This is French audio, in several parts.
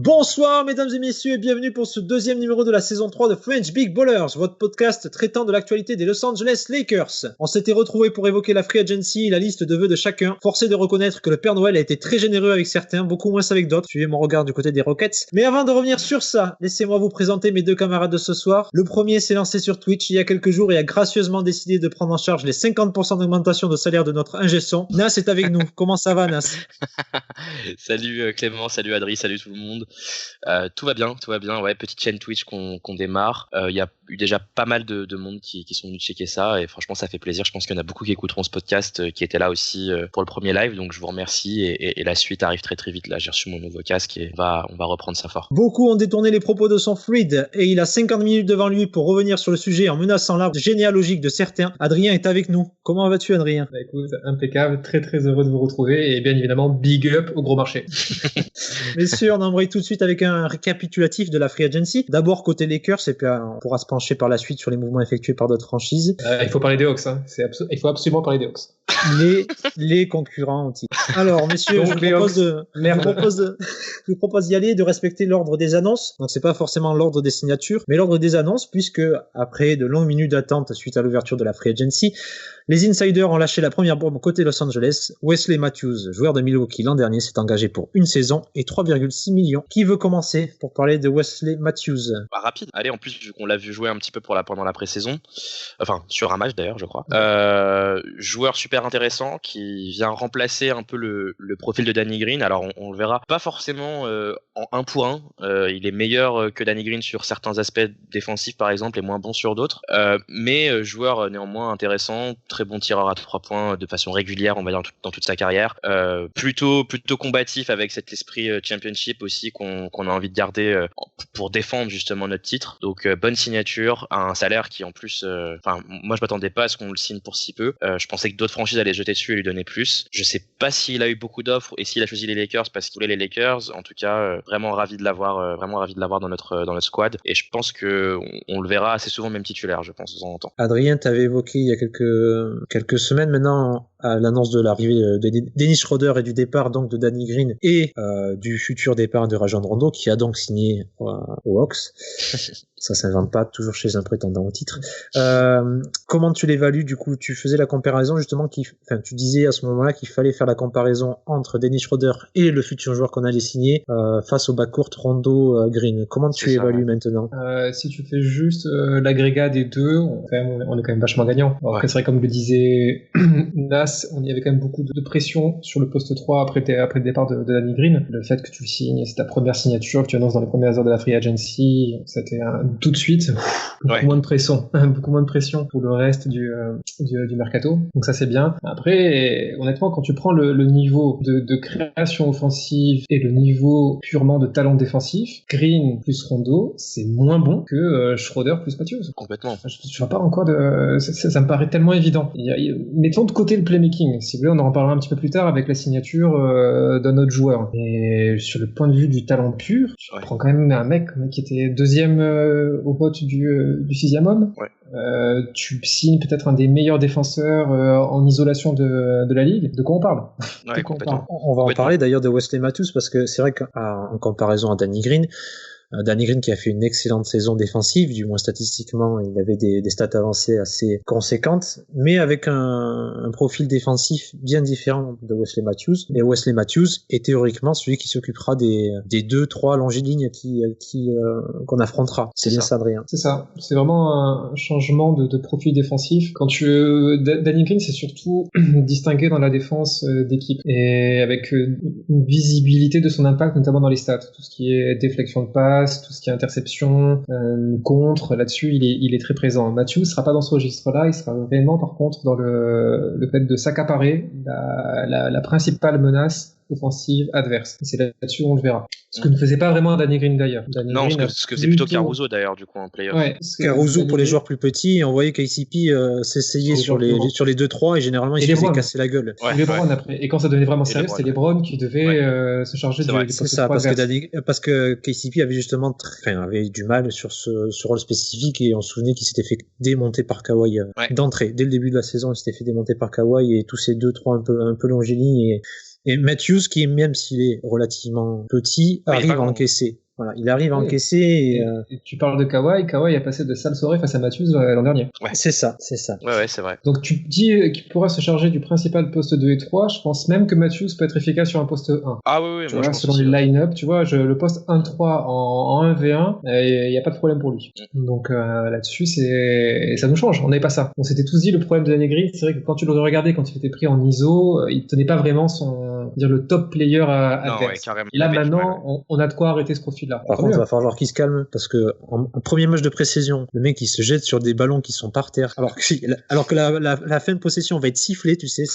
Bonsoir mesdames et messieurs et bienvenue pour ce deuxième numéro de la saison 3 de French Big Ballers, votre podcast traitant de l'actualité des Los Angeles Lakers. On s'était retrouvés pour évoquer la Free Agency et la liste de vœux de chacun. Forcé de reconnaître que le Père Noël a été très généreux avec certains, beaucoup moins avec d'autres. Suivez mon regard du côté des Rockets. Mais avant de revenir sur ça, laissez-moi vous présenter mes deux camarades de ce soir. Le premier s'est lancé sur Twitch il y a quelques jours et a gracieusement décidé de prendre en charge les 50% d'augmentation de salaire de notre ingé son. Nas est avec nous. Comment ça va, Nas? Salut Clément, salut Adri, salut tout le monde. Tout va bien, ouais, petite chaîne Twitch qu'on démarre. Il y a eu déjà pas mal de monde qui sont venus checker ça et franchement ça fait plaisir. Je pense qu'il y en a beaucoup qui écouteront ce podcast qui étaient là aussi pour le premier live, donc je vous remercie et la suite arrive très très vite. Là j'ai reçu mon nouveau casque et on va reprendre ça fort. Beaucoup ont détourné les propos de son Freed et il a 50 minutes devant lui pour revenir sur le sujet en menaçant l'arbre généalogique de certains. Adrien est avec nous. Comment vas-tu, Adrien? Bah écoute, impeccable, très très heureux de vous retrouver et bien évidemment big up au gros marché. Messieurs, on embraye tout de suite avec un récapitulatif de la Free Agency. D'abord côté Lakers et puis on pourra se pencher par la suite sur les mouvements effectués par d'autres franchises. Il faut parler des Hawks, hein. Il faut absolument parler des Hawks. Les concurrents au titre. Alors messieurs, donc, je vous propose d'y aller, de respecter l'ordre des annonces. Donc c'est pas forcément l'ordre des signatures, mais l'ordre des annonces, puisque après de longues minutes d'attente suite à l'ouverture de la Free Agency, les insiders ont lâché la première bombe côté Los Angeles. Wesley Matthews, joueur de Milwaukee l'an dernier, s'est engagé pour une saison et 3,6 millions. Qui veut commencer pour parler de Wesley Matthews? Rapide. Allez, en plus, vu qu'on l'a vu jouer un petit peu pendant la pré-saison, enfin, sur un match d'ailleurs, je crois. Joueur super intéressant qui vient remplacer un peu le profil de Danny Green. Alors, on le verra pas forcément en 1 pour 1. Il est meilleur que Danny Green sur certains aspects défensifs, par exemple, et moins bon sur d'autres. Mais joueur néanmoins intéressant, très bon tireur à 3 points de façon régulière, on va dire, dans toute sa carrière. Plutôt combatif avec cet esprit championship aussi qu'on a envie de garder pour défendre justement notre titre. Donc bonne signature, un salaire qui en plus, moi je m'attendais pas à ce qu'on le signe pour si peu. Je pensais que d'autres franchises allaient jeter dessus et lui donner plus. Je sais pas s'il a eu beaucoup d'offres et s'il a choisi les Lakers parce qu'il voulait les Lakers. En tout cas, vraiment ravi de l'avoir dans notre squad. Et je pense que on le verra assez souvent même titulaire, je pense, de temps en temps. Adrien, t'avais évoqué il y a quelques semaines maintenant à l'annonce de l'arrivée de Dennis Schroeder et du départ donc de Danny Green et du futur départ de Rajon Rondo qui a donc signé aux Hawks. Ça s'invente pas, toujours chez un prétendant au titre. Comment tu l'évalues du coup? Tu faisais la comparaison justement, tu disais à ce moment-là qu'il fallait faire la comparaison entre Dennis Schroeder et le futur joueur qu'on allait signer face au backcourt Rondo-Green. Comment tu évalues maintenant? Si tu fais juste l'agrégat des deux, on est quand même vachement gagnant. Alors après, c'est vrai, comme le disait Nas, on y avait quand même beaucoup de pression sur le poste 3 après le départ de Danny Green. Le fait que tu signes, c'est ta première signature que tu annonces dans les premières heures de la Free Agency, c'était tout de suite beaucoup moins de pression pour le reste du mercato. Donc ça c'est bien. Après, honnêtement, quand tu prends le niveau de création offensive et le niveau purement de talent défensif, Green plus Rondo, c'est moins bon que Schroeder plus Matthews. Complètement. Je vois pas encore ça me paraît tellement évident. Mettons de côté le playmaking. Si vous voulez, on en reparlera un petit peu plus tard avec la signature d'un autre joueur. Et sur le point de vue du talent pur, tu prends quand même un mec qui était deuxième au vote du 6e homme. Ouais. Tu signes peut-être un des meilleurs défenseurs en isolation de la ligue. De quoi on parle? Ouais, complètement. On va en parler d'ailleurs de Wesley Matthews parce que c'est vrai qu'en comparaison à Danny Green qui a fait une excellente saison défensive, du moins statistiquement, il avait des stats avancées assez conséquentes, mais avec un profil défensif bien différent de Wesley Matthews. Et Wesley Matthews est théoriquement celui qui s'occupera des 2-3 longilignes qu'on affrontera. C'est bien ça, Adrien. C'est ça. C'est vraiment un changement de profil défensif. Danny Green, c'est surtout distingué dans la défense d'équipe et avec une visibilité de son impact, notamment dans les stats. Tout ce qui est déflexion de passe, tout ce qui est interception, contre, là-dessus il est très présent. Matthews sera pas dans ce registre-là, il sera vraiment par contre dans le fait de s'accaparer la principale menace offensive adverse. Et c'est là-dessus où on le verra. Ce que ne faisait pas vraiment Danny Green d'ailleurs. Ce que faisait plutôt Caruso d'ailleurs du coup en playoff. Ouais, Caruso pour les joueurs plus petits, et on voyait KCP s'essayer sur les 2-3 et généralement il se faisait casser la gueule. LeBron après. Et quand ça devenait vraiment sérieux, c'était LeBron qui devait se charger du poste 3 parce que KCP avait justement avait du mal sur ce rôle spécifique et on se souvenait qu'il s'était fait démonter par Kawhi d'entrée. Dès le début de la saison, il s'était fait démonter par Kawhi et tous ces 2-3 un peu longilignes Et Matthews, qui même s'il est relativement petit, arrive à encaisser. Voilà, il arrive à encaisser et tu parles de Kawhi a passé de sales soirées face à Matthews l'an dernier. Ouais. C'est ça. Ouais, c'est vrai. Donc tu dis qu'il pourra se charger du principal poste 2 et 3, je pense même que Matthews peut être efficace sur un poste 1. Ah oui, tu vois, selon les line-up, tu vois, le poste 1-3 en 1v1, il n'y a pas de problème pour lui. Donc là-dessus, ça nous change, on n'avait pas ça. On s'était tous dit, le problème de Danny Green, c'est vrai que quand tu le regardais, quand il était pris en ISO, il tenait pas vraiment le top player adverse. Ouais, et là maintenant, on a de quoi arrêter ce profil-là. Par contre, il va falloir qu'il se calme parce que en premier match de pré-saison, le mec il se jette sur des ballons qui sont par terre, alors que la fin de possession va être sifflée, tu sais.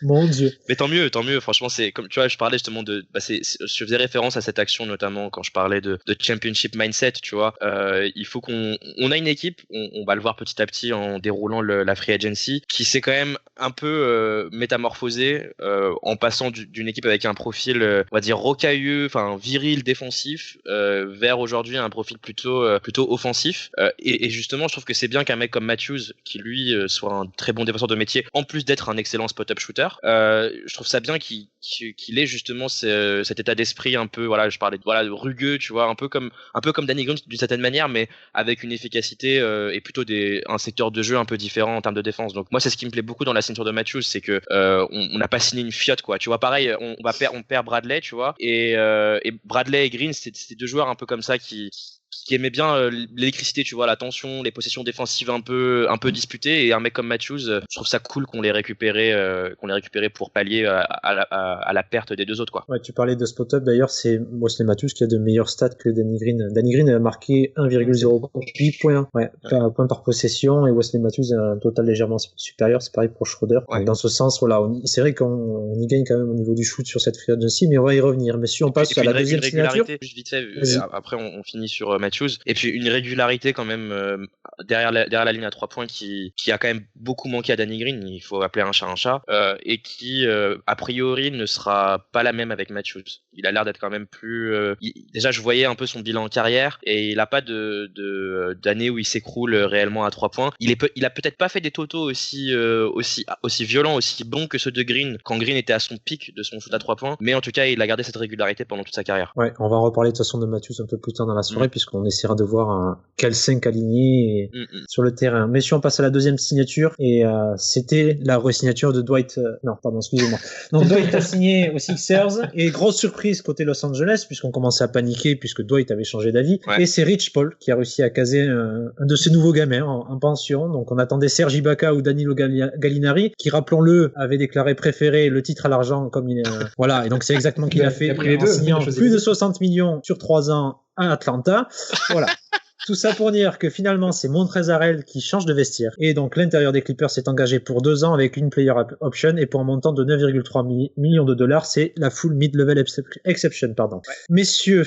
Mon Dieu. Mais tant mieux. Franchement, c'est comme tu vois, je parlais justement je faisais référence à cette action notamment quand je parlais de championship mindset. Tu vois, il faut qu'on a une équipe, on va le voir petit à petit en déroulant la free agency, qui s'est quand même un peu métamorphosée en passant d'une équipe avec un profil, on va dire rocailleux, enfin viril, défensif, vers aujourd'hui un profil plutôt offensif. Et justement, je trouve que c'est bien qu'un mec comme Matthews, qui lui soit un très bon défenseur de métier, en plus d'être un excellent spot-up shooter, je trouve ça bien qu'il ait justement cet état d'esprit un peu, voilà, je parlais de rugueux, tu vois, un peu comme Danny Green d'une certaine manière, mais avec une efficacité et plutôt un secteur de jeu un peu différent en termes de défense. Donc moi, c'est ce qui me plaît beaucoup dans la signature de Matthews, c'est que on n'a pas signé une fiotte, quoi. Tu vois, pareil, on perd Bradley, tu vois, et Bradley et Green, c'est deux joueurs un peu comme ça qui aimait bien l'électricité, tu vois, la tension, les possessions défensives un peu disputées, et un mec comme Matthews, je trouve ça cool qu'on l'ait récupéré pour pallier à la perte des deux autres, quoi. Ouais, tu parlais de spot-up, d'ailleurs, c'est Wesley Matthews qui a de meilleurs stats que Danny Green. Danny Green a marqué 1,08 points, point par possession, et Wesley Matthews a un total légèrement supérieur, c'est pareil pour Schroeder. Ouais. Donc, dans ce sens, voilà, c'est vrai qu'on y gagne quand même au niveau du shoot sur cette free agency, mais on va y revenir. Mais si on passe à la deuxième signature. Juste vite fait, après on finit sur Matthews. Et puis une régularité quand même derrière la ligne à 3 points qui a quand même beaucoup manqué à Danny Green, il faut appeler un chat, et qui a priori ne sera pas la même avec Matthews. Il a l'air d'être quand même plus déjà je voyais un peu son bilan en carrière, et il a pas d'année où il s'écroule réellement à 3 points. Il a peut-être pas fait des totaux aussi violents, aussi bons que ceux de Green quand Green était à son pic de son shoot à 3 points, mais en tout cas il a gardé cette régularité pendant toute sa carrière. Ouais, on va en reparler de toute façon de Matthews un peu plus tard dans la soirée, puisqu'on essaiera de voir quel 5 aligné sur le terrain. Mais si on passe à la deuxième signature, et c'était la re-signature de Dwight. Excusez-moi. Donc Dwight a signé aux Sixers, et grosse surprise côté Los Angeles, puisqu'on commençait à paniquer, puisque Dwight avait changé d'avis. Ouais. Et c'est Rich Paul qui a réussi à caser un de ses nouveaux gamins en pension. Donc on attendait Serge Ibaka ou Danilo Gallinari, qui, rappelons-le, avait déclaré préférer le titre à l'argent, comme il voilà. Et donc c'est exactement ce qu'il a fait en signant plus de 60 millions sur 3 ans à Atlanta. Voilà. Tout ça pour dire que finalement, c'est Montrezl Harrell qui change de vestiaire. Et donc, l'intérieur des Clippers s'est engagé pour 2 ans avec une player option, et pour un montant de 9,3 millions de dollars. C'est la full mid-level exception, pardon. Ouais. Messieurs,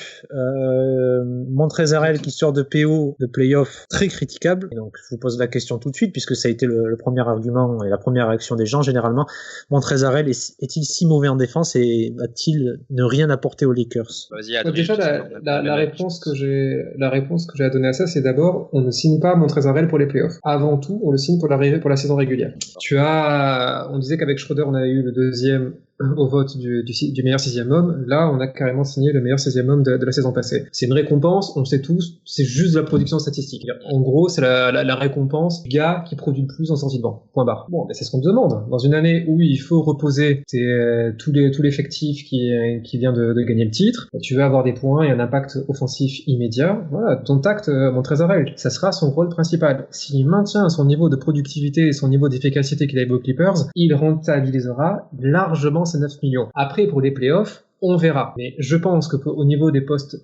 Montrezl Harrell qui sort de PO, de playoff, très critiquable. Et donc, je vous pose la question tout de suite, puisque ça a été le premier argument et la première réaction des gens, généralement. Montrezl Harrell est-il si mauvais en défense, et va-t-il ne rien apporter aux Lakers? Déjà, la réponse que j'ai à donner à ça, c'est d'abord, on ne signe pas Montrezl Harrell pour les playoffs. Avant tout, on le signe pour la saison régulière. On disait qu'avec Schroeder, on avait eu le deuxième au vote du meilleur 6e homme. Là, on a carrément signé le meilleur 6e homme de la saison passée. C'est une récompense, on le sait tous, c'est juste de la production statistique. En gros, c'est la récompense du gars qui produit le plus en sortie de banc. Point barre. Bon, mais c'est ce qu'on te demande. Dans une année où il faut reposer tout l'effectif qui vient de gagner le titre, tu veux avoir des points et un impact offensif immédiat. Voilà, ton tact, Montrezl Harrell, ça sera son rôle principal. S'il maintient son niveau de productivité et son niveau d'efficacité qu'il a eu aux Clippers, il rentabilisera largement ces 9 millions. Après, pour les playoffs, on verra. Mais je pense qu'au niveau des postes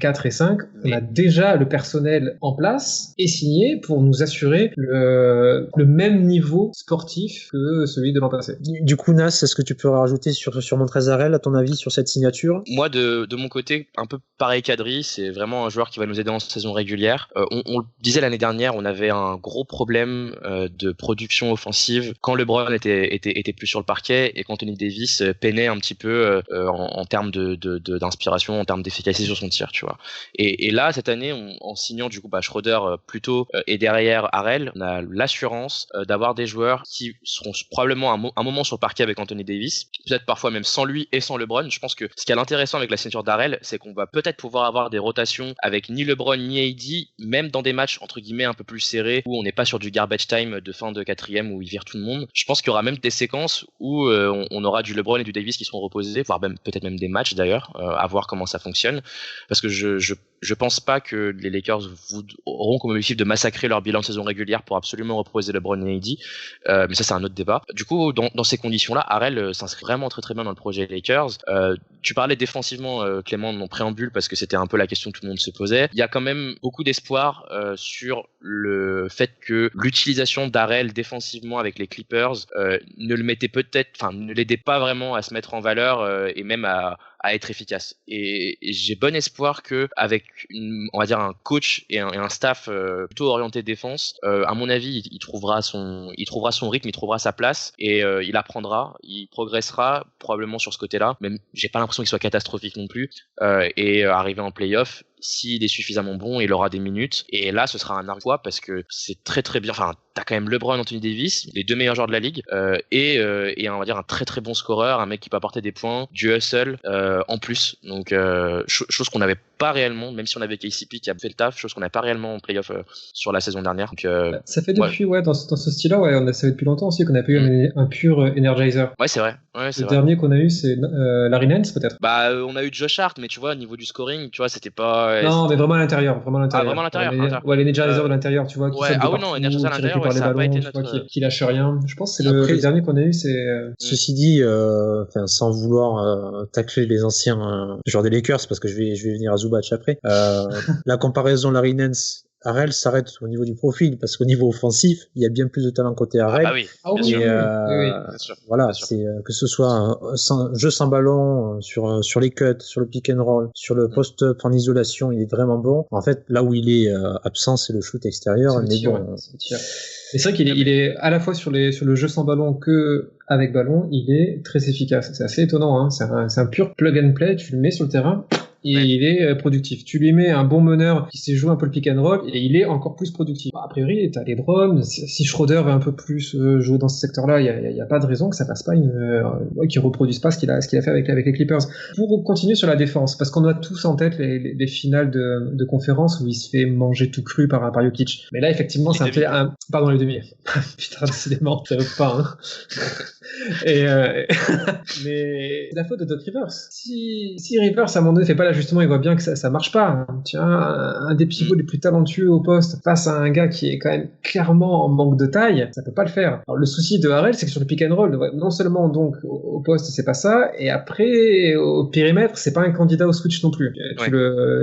4 et 5, on a déjà le personnel en place et signé pour nous assurer le même niveau sportif que celui de l'an passé. Du coup, Nas, est-ce que tu peux rajouter sur Montrezl Harrell, à ton avis, sur cette signature? Moi, de mon côté, un peu pareil qu'Adri, c'est vraiment un joueur qui va nous aider en saison régulière. On le disait l'année dernière, on avait un gros problème de production offensive quand LeBron était plus sur le parquet, et qu'Anthony Davis peinait un petit peu en termes d'inspiration, en termes d'efficacité sur son tir, tu vois. Et là, cette année, en signant du coup Schroeder plutôt et derrière Harrell, on a l'assurance d'avoir des joueurs qui seront probablement un moment sur le parquet avec Anthony Davis, peut-être parfois même sans lui et sans LeBron. Je pense que ce qui est intéressant avec la signature d'Harrell, c'est qu'on va peut-être pouvoir avoir des rotations avec ni LeBron ni AD, même dans des matchs entre guillemets un peu plus serrés où on n'est pas sur du garbage time de fin de quatrième où ils virent tout le monde. Je pense qu'il y aura même des séquences où on aura du LeBron et du Davis qui seront reposés, voire même peut-être même des matchs d'ailleurs, à voir comment ça fonctionne, parce que je pense pas que les Lakers auront comme objectif de massacrer leur bilan de saison régulière pour absolument reposer LeBron et AD, mais ça c'est un autre débat. Du coup, dans ces conditions-là, Harrell s'inscrit vraiment très très bien dans le projet Lakers. Tu parlais défensivement, Clément, de mon préambule, parce que c'était un peu la question que tout le monde se posait. Il y a quand même beaucoup d'espoir sur le fait que l'utilisation d'Harrell défensivement avec les Clippers ne l'aidait pas vraiment à se mettre en valeur et même à être efficace. Et j'ai bon espoir que avec on va dire un coach et un staff plutôt orienté défense, à mon avis, il trouvera son rythme, il trouvera sa place et il apprendra, il progressera probablement sur ce côté-là. Même j'ai pas l'impression qu'il soit catastrophique non plus. Et arriver en play-off, s'il est suffisamment bon, il aura des minutes. Et là, ce sera un arc parce que c'est très très bien. Enfin, t'as quand même LeBron, Anthony Davis, les deux meilleurs joueurs de la ligue, et on va dire un très très bon scoreur, un mec qui peut apporter des points, du hustle en plus. Donc chose qu'on n'avait pas réellement, même si on avait KCP qui a fait le taf, chose qu'on n'a pas réellement en playoff sur la saison dernière. Donc, ça fait depuis dans ce style-là, ça fait depuis longtemps aussi qu'on n'a pas eu un pur Energizer. Ouais, c'est vrai. Le dernier qu'on a eu, c'est Larry Nance peut-être. On a eu Josh Hart, mais tu vois, au niveau du scoring, tu vois, c'était pas. Non, mais vraiment à l'intérieur, Ah, vraiment à l'intérieur. Ouais, l'Energizer de l'intérieur, tu vois, qui ouais, ah oui, non, Energizer à l'intérieur, ouais, ça a pas été notre. Qui lâche rien. Je pense que c'est le dernier qu'on a eu, c'est. Ceci dit, sans vouloir tacler les anciens joueurs des Lakers, parce que je vais venir à Zubac après. La comparaison Larry Nance Harrell s'arrête au niveau du profil, parce qu'au niveau offensif, il y a bien plus de talent côté Harrell. Ah oui, bien sûr. Bien sûr. Voilà, bien sûr. C'est que ce soit un jeu sans ballon, sur les cuts, sur le pick and roll, sur le post-up en isolation, il est vraiment bon. En fait, là où il est absent, c'est le shoot extérieur. Mais bon. C'est vrai qu'il est à la fois sur le jeu sans ballon que avec ballon, il est très efficace. C'est assez étonnant, hein. C'est un pur plug and play. Tu le mets sur le terrain. Et il est productif. Tu lui mets un bon meneur qui sait jouer un peu le pick and roll et il est encore plus productif. A priori, t'as les drones. Si Schroeder va un peu plus jouer dans ce secteur-là, il y a pas de raison que ça passe pas qu'il reproduise pas ce qu'il a fait avec les Clippers. Pour continuer sur la défense, parce qu'on a tous en tête les finales de conférence où il se fait manger tout cru par Jokic. Mais là, effectivement, c'est pardon, les demi. Putain, décidément, ça veut pas, hein. Mais c'est la faute de Doc Rivers. Si Rivers à un moment donné fait pas l'ajustement, il voit bien que ça marche pas. Tiens, un des pivots les plus talentueux au poste face à un gars qui est quand même clairement en manque de taille, ça peut pas le faire. Alors le souci de Harrell, c'est que sur le pick and roll, non seulement donc au poste c'est pas ça, et après au périmètre c'est pas un candidat au switch non plus.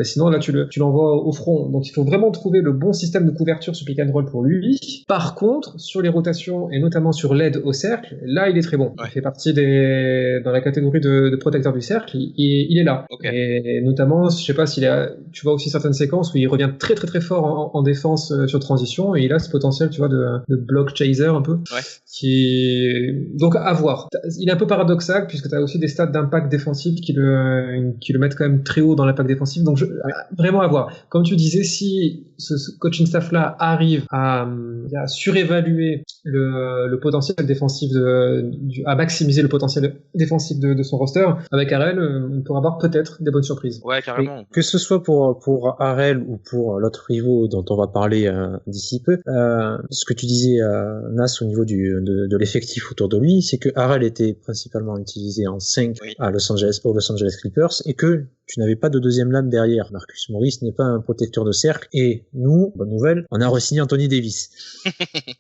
Sinon là tu l'envoies au front. Donc il faut vraiment trouver le bon système de couverture sur pick and roll pour lui. Par contre, sur les rotations et notamment sur l'aide au cercle, là il est très bon. Il fait partie dans la catégorie de protecteurs du cercle, il est là. Et notamment, je sais pas tu vois aussi certaines séquences où il revient très très très fort en défense sur transition, et il a ce potentiel, tu vois, de block chaser un peu, donc à voir. Il est un peu paradoxal puisque tu as aussi des stats d'impact défensif qui le mettent quand même très haut dans l'impact défensif, donc vraiment à voir. Comme tu disais, si ce coaching staff là arrive à surévaluer le potentiel défensif à maximiser le potentiel défensif de son roster, avec Harrell, on pourra avoir peut-être des bonnes surprises. Ouais, carrément. Et que ce soit pour Harrell ou pour l'autre pivot dont on va parler d'ici peu, ce que tu disais, Nas, au niveau de l'effectif autour de lui, c'est que Harrell était principalement utilisé en 5 aux Los Angeles Clippers, et que tu n'avais pas de deuxième lame derrière. Marcus Morris n'est pas un protecteur de cercle, et nous, bonne nouvelle, on a re-signé Anthony Davis.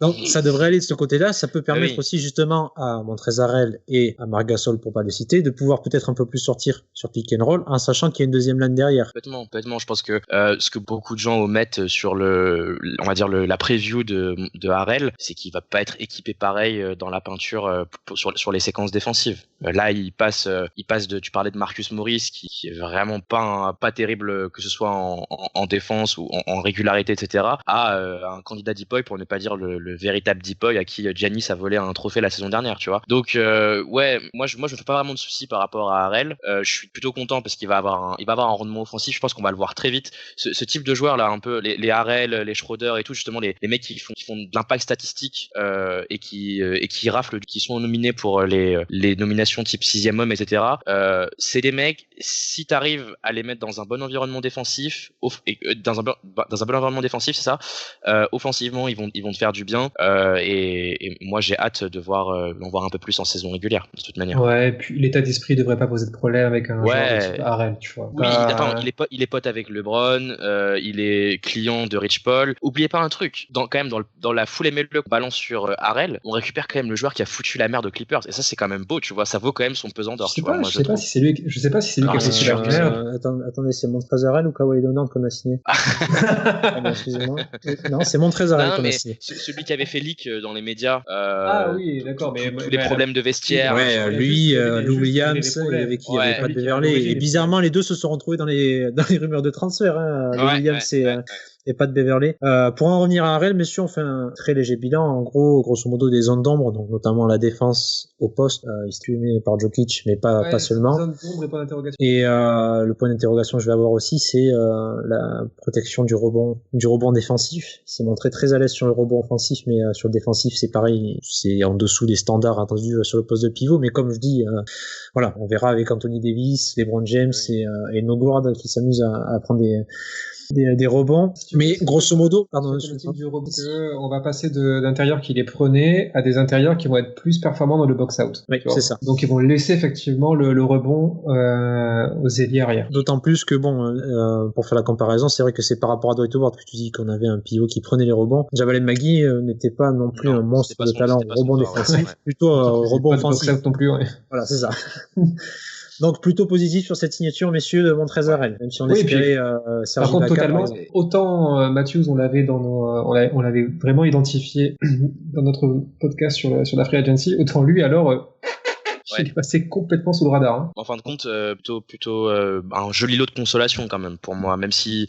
Donc ça devrait aller de ce côté-là. Ça peut permettre aussi justement à Montrezl Harrell et à Marc Gasol, pour pas le citer, de pouvoir peut-être un peu plus sortir sur pick and roll, en sachant qu'il y a une deuxième lane derrière. Complètement. Je pense que ce que beaucoup de gens omettent sur on va dire la preview de Harrell, c'est qu'il va pas être équipé pareil dans la peinture sur les séquences défensives. Là, il passe tu parlais de Marcus Morris qui est vraiment pas terrible, que ce soit en défense ou en régularité, etc., à un candidat deep boy, pour ne pas dire le véritable deep boy à qui Giannis a volé un trophée la saison dernière, tu vois. Donc ouais, moi je me fais pas vraiment de soucis par rapport à Harrell. Je suis plutôt content parce qu'il va avoir un rendement offensif. Je pense qu'on va le voir très vite. Ce type de joueurs là, un peu les Harrell, les Schroeder et tout, justement les mecs qui font de l'impact statistique et qui raflent, qui sont nominés pour les nominations type 6e homme, etc. C'est des mecs, si t'arrives à les mettre dans un bon environnement défensif, dans un bon environnement défensif, c'est ça. Offensivement, ils vont te faire du bien. Et moi, j'ai hâte de d'en voir un peu plus en saison régulière, de toute manière. Ouais, et puis l'état d'esprit devrait pas poser de problème avec un joueur de type Harrell, tu vois. Oui, attends, il est pote avec LeBron, il est client de Rich Paul. Oubliez pas un truc, dans la foule MLE qu'on balance sur Harrell, on récupère quand même le joueur qui a foutu la merde aux Clippers. Et ça, c'est quand même beau, tu vois. Ça vaut quand même son pesant d'or. Je sais pas si c'est lui qui a fait super merde. Attendez, c'est Montrezl Harrell ou Kawhi Leonard qu'on a signé? Excusez-moi. Non, c'est Montrezl Harrell qu'on a signé. Celui qui avait fait leak dans les médias. Oui, d'accord, mais tous les problèmes de vestiaire. Ouais, lui, Lou Williams, il y avait qui? Il y avait Pat Beverley. Et bizarrement, les deux se sont retrouvés dans les rumeurs de transfert. Lou Williams et Pat Beverley. Pour en revenir à Harrell, messieurs, on fait un très léger bilan. En gros, grosso modo, des zones d'ombre, donc notamment la défense au poste, estimée par Jokic, mais pas seulement. Et le point d'interrogation que je vais avoir aussi, c'est la protection du rebond défensif. Il s'est montré très à l'aise sur le rebond offensif, mais sur le défensif, c'est pareil, c'est en dessous des standards attendus sur le poste de pivot. Mais comme je dis, voilà, on verra avec Anthony Davis, LeBron James et Nogward qui s'amusent à prendre des rebonds, mais grosso modo, pardon, on va passer d'intérieurs qui les prenaient à des intérieurs qui vont être plus performants dans le box-out. Oui, c'est ça. Donc ils vont laisser effectivement le rebond aux ailiers arrière. D'autant plus que pour faire la comparaison, c'est vrai que c'est par rapport à Dwight Howard que tu dis qu'on avait un pivot qui prenait les rebonds. Jabal Magui n'était pas non plus un monstre de talent rebond défensif, plutôt rebond offensif. Non plus, ouais. Voilà, c'est ça. Donc plutôt positif sur cette signature, messieurs, de Montrezl Harrell, même si on espérait Serge Ibaka. Par contre, totalement. Autant Matthews, on l'avait on l'avait vraiment identifié dans notre podcast sur la Free Agency, autant lui alors. Il est passé complètement sous le radar. Hein. En fin de compte, plutôt un joli lot de consolation quand même pour moi. Même si,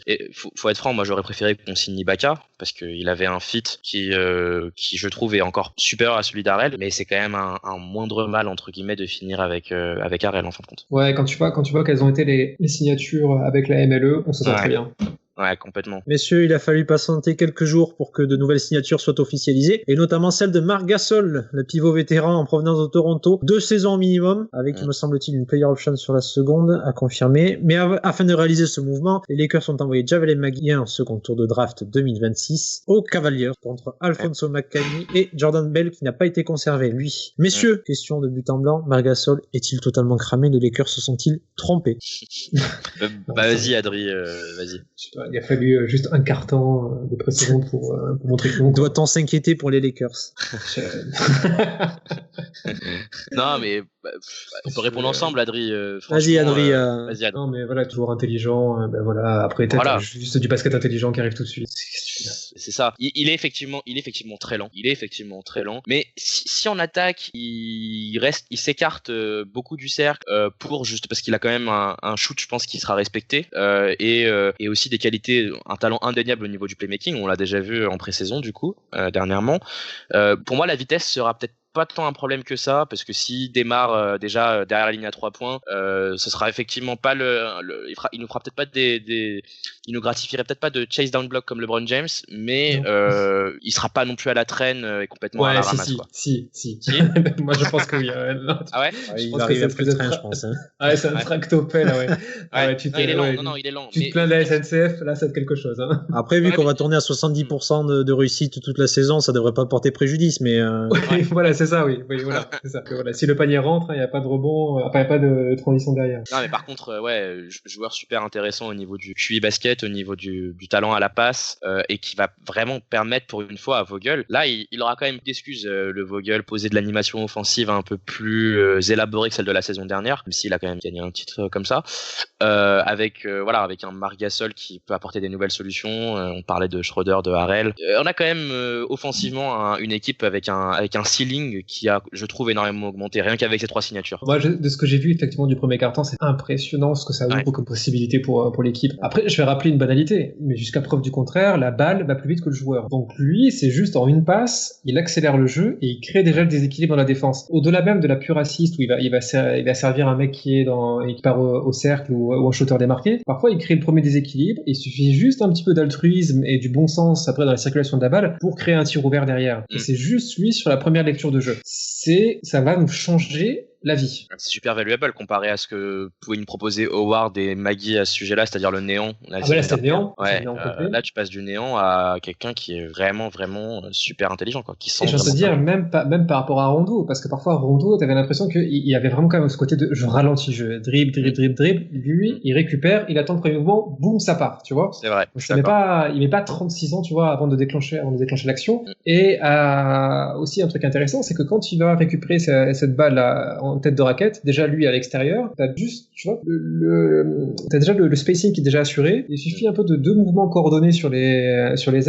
faut être franc, moi j'aurais préféré qu'on signe Ibaka parce qu'il avait un fit qui je trouve est encore supérieur à celui d'Harrell, mais c'est quand même un moindre mal entre guillemets de finir avec Harrell en fin de compte. Ouais, quand tu vois quelles ont été les signatures avec la MLE, on se sent très bien. Ouais, complètement. Messieurs, il a fallu patienter quelques jours pour que de nouvelles signatures soient officialisées, et notamment celle de Marc Gasol, le pivot vétéran en provenance de Toronto. 2 saisons minimum, avec, me semble-t-il, une player option sur la seconde, à confirmer. Mais afin de réaliser ce mouvement, les Lakers ont envoyé Javel Magui en second tour de draft 2026 aux Cavaliers contre Alfonso McKinney et Jordan Bell, qui n'a pas été conservé, lui. Messieurs, question de but en blanc, Marc Gasol est-il totalement cramé? Les Lakers se sont-ils trompés? Vas-y, Adri, vas-y. Il a fallu juste un carton de précédent pour montrer que non. Doit-on s'inquiéter pour les Lakers? Non, mais on peut répondre ensemble, Adri. Vas-y, Adri. Non, mais voilà, toujours intelligent. Voilà, après, t'as juste du basket intelligent qui arrive tout de suite. C'est ça. Il est effectivement très lent. Mais si en attaque, il s'écarte beaucoup du cercle parce qu'il a quand même un shoot, je pense, qui sera respecté et aussi des qualités, un talent indéniable au niveau du playmaking. On l'a déjà vu en pré-saison du coup dernièrement. Pour moi, la vitesse sera peut-être pas tant un problème que ça, parce que s'il démarre déjà derrière la ligne à 3 points, ce sera effectivement pas il nous fera peut-être pas il nous gratifierait peut-être pas de chase down block comme LeBron James, mais il sera pas non plus à la traîne et complètement à la ramasse. Si. Moi je pense que oui. Ah ouais? Il arrive à plus de train, je pense. Hein. Ah ouais, c'est un tractopelle, ouais. Il est lent. Il est lent. Tu te plains de la SNCF, là c'est quelque chose. Hein. Après, vu qu'on va tourner à 70% de réussite toute la saison, ça devrait pas porter préjudice, mais voilà, c'est ça, oui, voilà, c'est ça. Voilà. Si le panier rentre, il n'y a pas de rebond, il n'y a pas de transition derrière. Non, mais par contre, joueur super intéressant au niveau du QI basket, au niveau du talent à la passe, et qui va vraiment permettre pour une fois à Vogel. Là, il aura quand même d'excuses, le Vogel, poser de l'animation offensive un peu plus élaborée que celle de la saison dernière, même s'il a quand même gagné un titre comme ça, avec un Marc Gasol qui peut apporter des nouvelles solutions. On parlait de Schroeder, de Harrell. On a quand même offensivement une équipe avec un ceiling spacing qui a, je trouve, énormément augmenté, rien qu'avec ces 3 signatures. Moi, de ce que j'ai vu effectivement du premier quart-temps, c'est impressionnant ce que ça ouvre comme possibilité pour l'équipe. Après, je vais rappeler une banalité, mais jusqu'à preuve du contraire, la balle va plus vite que le joueur. Donc lui, c'est juste en une passe, il accélère le jeu et il crée déjà le déséquilibre dans la défense. Au-delà même de la pure assist où il va servir un mec qui part au cercle ou un shooter démarqué, parfois il crée le premier déséquilibre, il suffit juste un petit peu d'altruisme et du bon sens après dans la circulation de la balle pour créer un tir ouvert derrière. Et c'est juste lui sur la première lecture de jeu. Ça va nous changer la vie. C'est super valuable comparé à ce que pouvaient nous proposer Howard et Maggie à ce sujet-là, c'est-à-dire le néant. Là, c'était le néant. Ouais, là, tu passes du néant à quelqu'un qui est vraiment, vraiment super intelligent, quoi. Qui sent et j'en te dire, même par rapport à Rondo, parce que parfois, Rondo, t'avais l'impression qu'il y avait vraiment quand même ce côté de je ralentis le jeu, dribble. Lui, il récupère, il attend le premier mouvement, boum, ça part, tu vois. C'est vrai. Donc, il met pas 36 ans, tu vois, avant de déclencher l'action. Et aussi, un truc intéressant, c'est que quand il va récupérer cette balle-là, en tête de raquette, déjà lui à l'extérieur, t'as juste, tu vois, t'as déjà le spacing qui est déjà assuré, il suffit un peu de 2 mouvements coordonnés sur les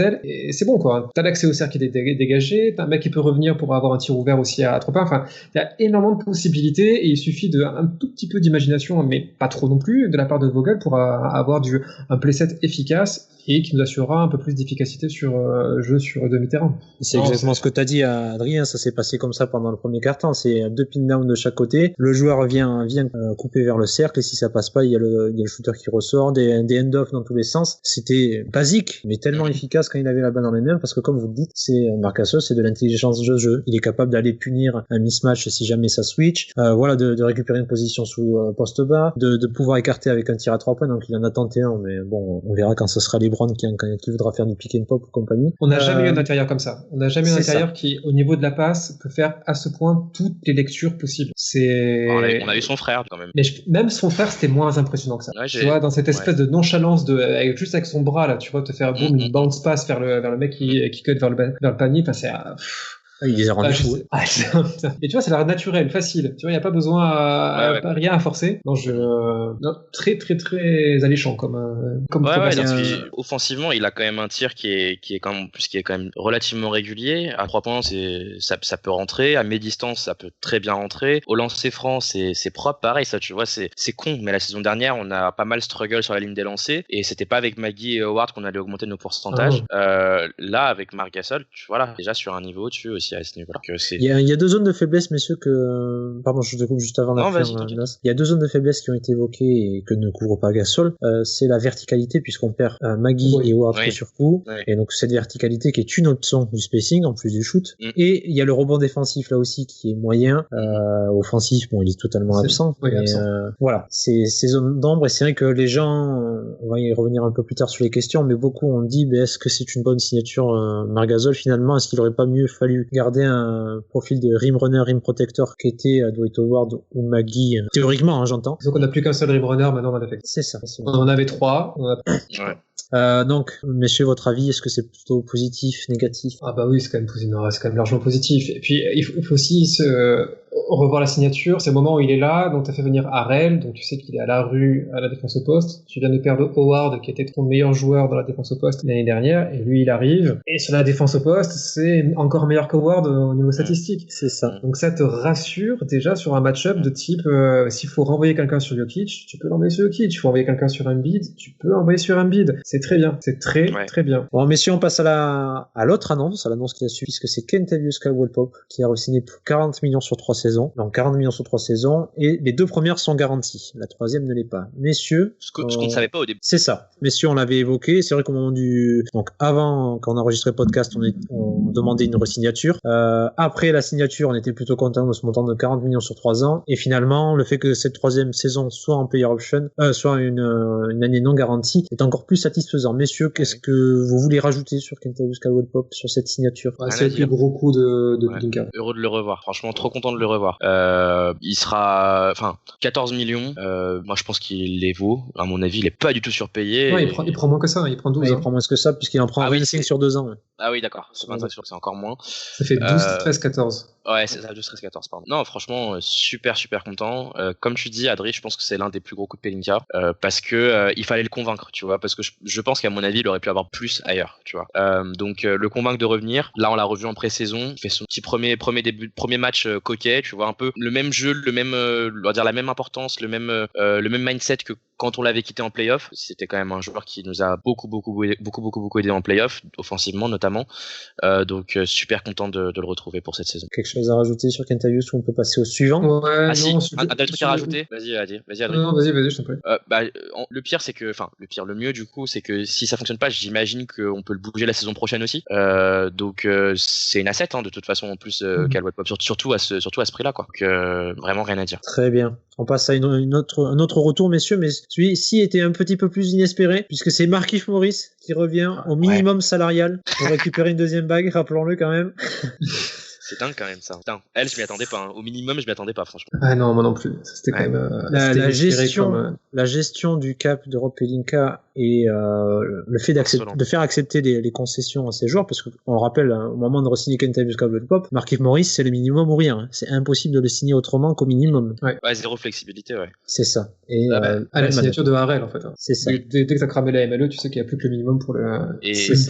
ailes, et c'est bon, quoi. T'as l'accès au cercle qui est dégagé, t'as un mec qui peut revenir pour avoir un tir ouvert aussi à 3 points, enfin, il y a énormément de possibilités, et il suffit d'un tout petit peu d'imagination, mais pas trop non plus, de la part de Vogel pour avoir un playset efficace, et qui nous assurera un peu plus d'efficacité sur jeu sur demi-terrain. C'est exactement ce que t'as dit, Adrien, ça s'est passé comme ça pendant le premier quart-temps, c'est 2 pin-down de chaque côté, le joueur vient couper vers le cercle, et si ça passe pas, il y a le shooter qui ressort, des end-off dans tous les sens. C'était basique, mais tellement efficace quand il avait la balle dans les mains, parce que comme vous le dites, Marc Gasol, c'est de l'intelligence de jeu. Il est capable d'aller punir un mismatch si jamais ça switch, de récupérer une position sous poste bas, de pouvoir écarter avec un tir à 3 points, donc il en a tenté un, mais bon, on verra quand ce sera LeBron qui voudra faire du pick and pop ou compagnie. On n'a jamais eu un intérieur comme ça. On n'a jamais eu un intérieur qui, au niveau de la passe, peut faire à ce point toutes les lectures possibles. On a eu son frère quand même. Mais même son frère, c'était moins impressionnant que ça. Tu vois, dans cette espèce de nonchalance juste avec son bras là, tu vois, te faire boum, une bounce pass vers le mec qui cut vers le panier. Enfin, c'est il les a rendus fous. Et tu vois, ça a l'air naturel, facile. Tu vois, il n'y a pas besoin rien à forcer. Non, très, très, très alléchant comme offensivement, il a quand même un tir qui est quand même relativement régulier. À 3 points, ça peut rentrer. À mi-distance, ça peut très bien rentrer. Au lancer franc, c'est propre. Pareil, ça, tu vois, c'est con. Mais la saison dernière, on a pas mal struggle sur la ligne des lancers. Et c'était pas avec Maggie et Howard qu'on allait augmenter nos pourcentages. Là, avec Marc Gasol, tu vois, là, déjà sur un niveau au-dessus aussi à ce niveau-là. Il y a 2 zones de faiblesse, messieurs, pardon, je te coupe juste avant la fin. Il y a 2 zones de faiblesse qui ont été évoquées et que ne couvre pas Gasol. C'est la verticalité, puisqu'on perd Maggie et Howard sur coup. Et donc, cette verticalité qui est une option du spacing, en plus du shoot. Et il y a le rebond défensif, là aussi, qui est moyen. Offensif, bon, il est totalement absent. Voilà. C'est ces zones d'ombre, et c'est vrai que les gens, on va y revenir un peu plus tard sur les questions, mais beaucoup ont dit, est-ce que c'est une bonne signature, Marc Gasol, finalement? Est-ce qu'il aurait pas mieux fallu garder un profil de rim runner, rim protector qui était Dwight Howard ou Maggie, théoriquement, j'entends. Donc on n'a plus qu'un seul rim runner, maintenant on en a fait. C'est ça. On en avait 3. Donc, messieurs, votre avis, est-ce que c'est plutôt positif, négatif? Ah bah oui, c'est quand même largement positif. Et puis il faut aussi revoir la signature. C'est le moment où il est là, donc t'as fait venir Harrell, donc tu sais qu'il est à la rue, à la défense au poste. Tu viens de perdre Howard, qui était ton meilleur joueur dans la défense au poste l'année dernière, et lui il arrive. Et sur la défense au poste, c'est encore meilleur qu'Howard au niveau statistique. C'est ça. Donc ça te rassure déjà sur un match-up de type, s'il faut renvoyer quelqu'un sur Jokic, tu peux l'envoyer sur Jokic. Il faut envoyer quelqu'un sur Embiid, tu peux l'envoyer sur Embiid. C'est très bien. C'est très bien. Bon, messieurs, on passe à l'autre annonce, à l'annonce qui a suivi, puisque c'est Kentavious Caldwell-Pope qui a re-signé pour 40 millions sur 3 saisons. Donc 40 millions sur 3 saisons, et les 2 premières sont garanties. La 3e ne l'est pas. Messieurs... Ce qu'on ne savait pas au début. C'est ça. Messieurs, on l'avait évoqué. C'est vrai qu'au moment donc avant, quand on enregistrait le podcast, on demandait une re-signature. Après la signature, on était plutôt content de ce montant de 40 millions sur 3 ans. Et finalement, le fait que cette 3e saison soit en player option, soit une année non garantie, est encore plus satisfaisant. Messieurs, qu'est-ce que vous voulez rajouter sur Kentavious Caldwell-Pope, sur cette signature? C'est le plus gros coup de Pelinka. Heureux de le revoir. Franchement, trop content de le revoir. voir. Il sera, 14 millions. Moi, je pense qu'il les vaut. À mon avis, il est pas du tout surpayé. Ouais, il prend moins que ça. Il prend 12. Il prend moins que ça puisqu'il en prend 25 sur 2 ans. Ouais. Ah oui, d'accord. C'est 25 sur, c'est encore moins. Ça fait 12, 13, 14. Ouais, c'est ça, 12, 13, 14, pardon. Non, franchement, super content. Comme tu dis, Adri, je pense que c'est l'un des plus gros coups de Pelinka, parce que il fallait le convaincre, tu vois, parce que je pense qu'à mon avis, il aurait pu avoir plus ailleurs, tu vois. Donc le convaincre de revenir. Là, on l'a revu en pré-saison. Il fait son petit premier match coquet, tu vois, un peu le même jeu, le même, on va dire la même importance, le même mindset que quand on l'avait quitté en playoff. C'était quand même un joueur qui nous a beaucoup aidé en playoff, offensivement notamment. Donc super content de le retrouver pour cette saison. Quelque chose à rajouter sur Kentavius ou on peut passer au suivant? Ouais, ah non, si, un truc à rajouter. Vas-y, Adrien. Non, vas-y, je t'en prie. Le pire, c'est que, le mieux du coup, c'est que si ça fonctionne pas, j'imagine qu'on peut le bouger la saison prochaine aussi. Donc c'est une asset, hein, de toute façon, en plus Caldwell Pope, surtout à ce prix-là, quoi. Donc vraiment rien à dire. Très bien. On passe à un autre retour, messieurs, mais celui-ci était un petit peu plus inespéré, puisque c'est Markieff Morris qui revient au minimum salarial pour récupérer une deuxième bague, rappelons-le quand même. C'est dingue quand même ça. Putain, je m'y attendais pas. Hein. Au minimum, je m'y attendais pas, franchement. Ah non, moi non plus. C'était quand même. La gestion du cap de Rob Pelinka et le fait de faire accepter les concessions à ces joueurs, parce qu'on rappelle, au moment de re-signer Kentavius Caldwell-Pope, Markieff Morris, c'est le minimum ou rien. Hein. C'est impossible de le signer autrement qu'au minimum. Ouais, zéro flexibilité, ouais. C'est ça. Et à la signature de Harrell, en fait. Hein. C'est ça. Dès que t'as cramé la MLE, tu sais qu'il n'y a plus que le minimum pour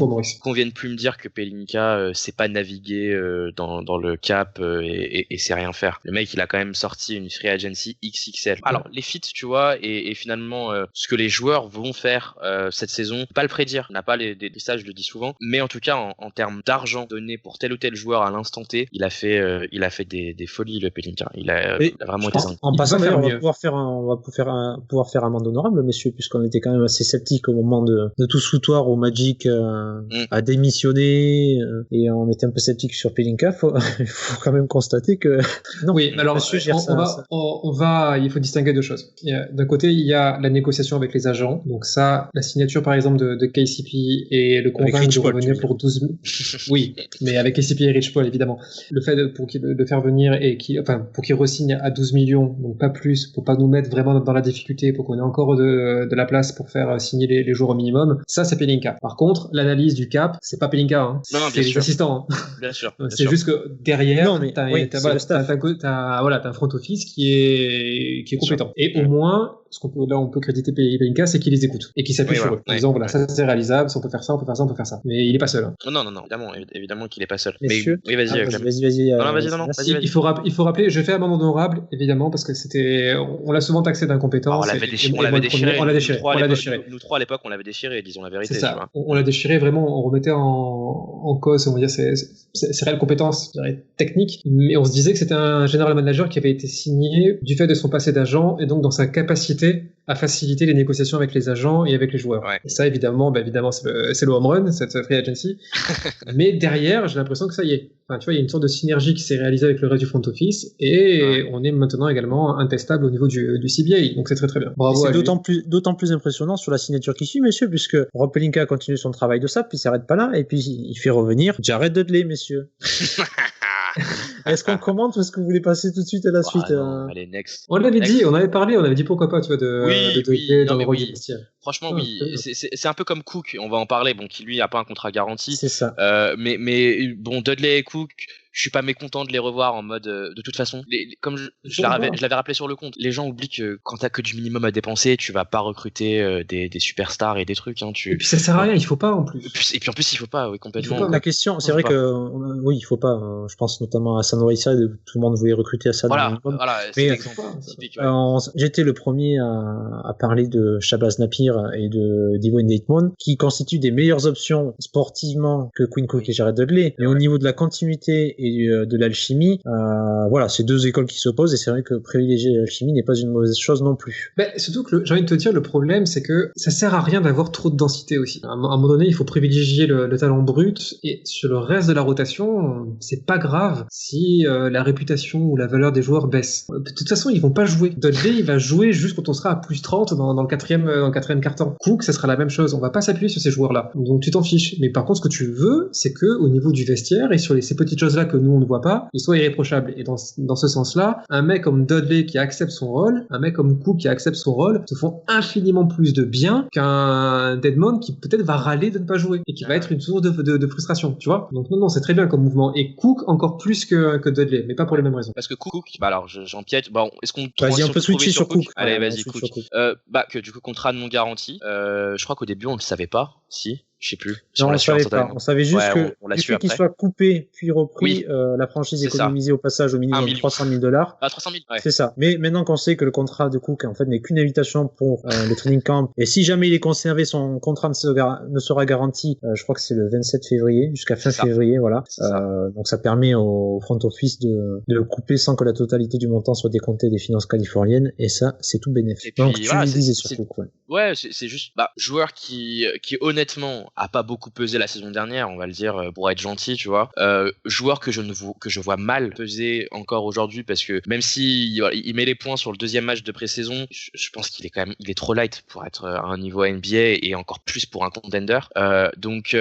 Morris. Qu'on vienne plus me dire que Pelinka sait pas naviguer dans le cap et sait rien faire. Le mec, il a quand même sorti une free agency XXL. Alors, les feats, tu vois, et finalement, ce que les joueurs vont faire cette saison, pas le prédire. On n'a pas des stages, je le dis souvent. Mais en tout cas, en termes d'argent donné pour tel ou tel joueur à l'instant T, il a fait des folies, le Pelinka. Il a vraiment été en passant, on va pouvoir faire amende honorable, messieurs, puisqu'on était quand même assez sceptiques au moment de tout ce foutoir où Magic a démissionné, et on était un peu sceptiques sur Pelinka. Il faut quand même constater que non, oui, alors il faut distinguer deux choses. D'un côté, il y a la négociation avec les agents, donc ça, la signature par exemple de KCP et le convaincre de revenir pour 12 000. Oui, mais avec KCP et Rich Paul évidemment. Le fait de faire venir pour qu'il re-signe à 12 millions, donc pas plus, pour pas nous mettre vraiment dans la difficulté, pour qu'on ait encore de la place pour faire signer les joueurs au minimum, ça c'est Pelinka. Par contre, l'analyse du cap, c'est pas Pelinka, hein. Non, c'est les assistants. Hein. Bien sûr. C'est juste que derrière, t'as un front office qui est compétent. Et au moins, on peut créditer Pelinka, c'est qu'il les écoute et qu'il s'appuie sur eux. En disant, voilà, ça c'est réalisable, on peut faire ça, on peut faire ça. Mais il est pas seul. Hein. Non, évidemment qu'il est pas seul. Messieurs, mais, oui, vas-y. Vas-y. Il faut rappeler, je fais amende honorable, évidemment, parce que on l'a souvent taxé d'incompétence. On l'avait déchiré. Nous trois à l'époque, on l'avait déchiré, disons la vérité. C'est ça. On l'a déchiré vraiment, on remettait en cause, on va dire, ses réelles compétences, je dirais, techniques. Mais on se disait que c'était un general manager qui avait été signé du fait de son passé d'agent et donc dans sa capacité à faciliter les négociations avec les agents et avec les joueurs. Ouais. Et ça, évidemment, c'est le home run, cette free agency. Mais derrière, j'ai l'impression que ça y est. Enfin, tu vois, il y a une sorte de synergie qui s'est réalisée avec le reste du front office et on est maintenant également intestable au niveau du CBA. Donc c'est très très bien. Bravo. C'est d'autant plus impressionnant sur la signature qui suit, messieurs, puisque Rob Pelinka continue son travail de sap, puis il s'arrête pas là, et puis il fait revenir Jared Dudley, messieurs. Est-ce qu'on commente ou est-ce que vous voulez passer tout de suite à la suite? Allez, next. On l'avait dit, on avait parlé, pourquoi pas, tu vois, de Dudley dans le rôle du vestiaire. Franchement, oui, c'est un peu comme Cook, on va en parler, bon, qui lui a pas un contrat garanti. C'est ça. Mais bon, Dudley et Cook, je suis pas mécontent de les revoir en mode de toute façon comme je l'avais rappelé sur le compte, les gens oublient que quand t'as que du minimum à dépenser, tu vas pas recruter des superstars et des trucs, hein, et puis ça sert à rien, il faut pas en plus. Et puis en plus il faut pas, oui, complètement. La question, c'est vrai que oui, il faut pas, je pense notamment à Hassan Whiteside, tout le monde voulait recruter Hassan. Voilà, c'est l'exemple typique. Ouais. J'étais le premier à parler de Shabazz Napier et de Dwayne Dedmon, qui constituent des meilleures options sportivement que Quinn Cook et Jared Dudley, mais au niveau de la continuité et de l'alchimie, voilà, c'est deux écoles qui s'opposent, et c'est vrai que privilégier l'alchimie n'est pas une mauvaise chose non plus. Mais surtout que j'ai envie de te dire, le problème c'est que ça sert à rien d'avoir trop de densité aussi. À un moment donné, il faut privilégier le talent brut, et sur le reste de la rotation, c'est pas grave si la réputation ou la valeur des joueurs baisse. De toute façon, ils vont pas jouer. Dudley, il va jouer juste quand on sera à plus 30 dans le quatrième quart-temps. Cook, ça sera la même chose. On va pas s'appuyer sur ces joueurs-là. Donc tu t'en fiches. Mais par contre, ce que tu veux, c'est que au niveau du vestiaire et sur ces petites choses-là que nous on ne voit pas, il soit irréprochable. Et dans ce sens-là, un mec comme Dudley qui accepte son rôle, un mec comme Cook qui accepte son rôle, se font infiniment plus de bien qu'un Deadmon qui peut-être va râler de ne pas jouer et qui va être une source de frustration, tu vois. Donc non, c'est très bien comme mouvement. Et Cook encore plus que Dudley, mais pas pour les mêmes raisons. Parce que Cook, bah alors j'empiète. Bon, est-ce qu'on vas-y, on peut switcher sur Cook. Allez, vas-y, Cook. Bah que du coup contrat non garanti. Je crois qu'au début on le savait pas. Si. Je sais plus. Non, on savait pas. On savait juste que du fait qu'il soit coupé puis repris, la franchise économisée au passage au minimum $300,000. Ah, 300 000. Ouais. C'est ça. Mais maintenant qu'on sait que le contrat de Cook en fait n'est qu'une invitation pour le training camp, et si jamais il est conservé, son contrat ne sera garanti. Je crois que c'est le 27 février jusqu'à fin février, voilà. Donc ça permet au front office de couper sans que la totalité du montant soit décomptée des finances californiennes, et ça c'est tout bénéfique. Donc tu le disais sur Cook. Ouais, c'est juste joueur qui honnêtement a pas beaucoup pesé la saison dernière, on va le dire pour être gentil, tu vois. Joueur que je vois mal peser encore aujourd'hui, parce que même si il met les points sur le deuxième match de pré-saison, je pense qu'il est trop light pour être à un niveau NBA et encore plus pour un contender. Donc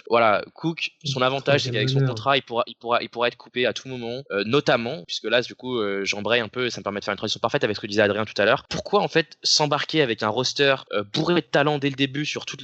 voilà, Cook, son avantage c'est qu'avec son contrat, il pourra être coupé à tout moment, notamment puisque là du coup j'embraye un peu, ça me permet de faire une transition parfaite avec ce que disait Adrien tout à l'heure. Pourquoi en fait s'embarquer avec un roster bourré de talent dès le début sur toutes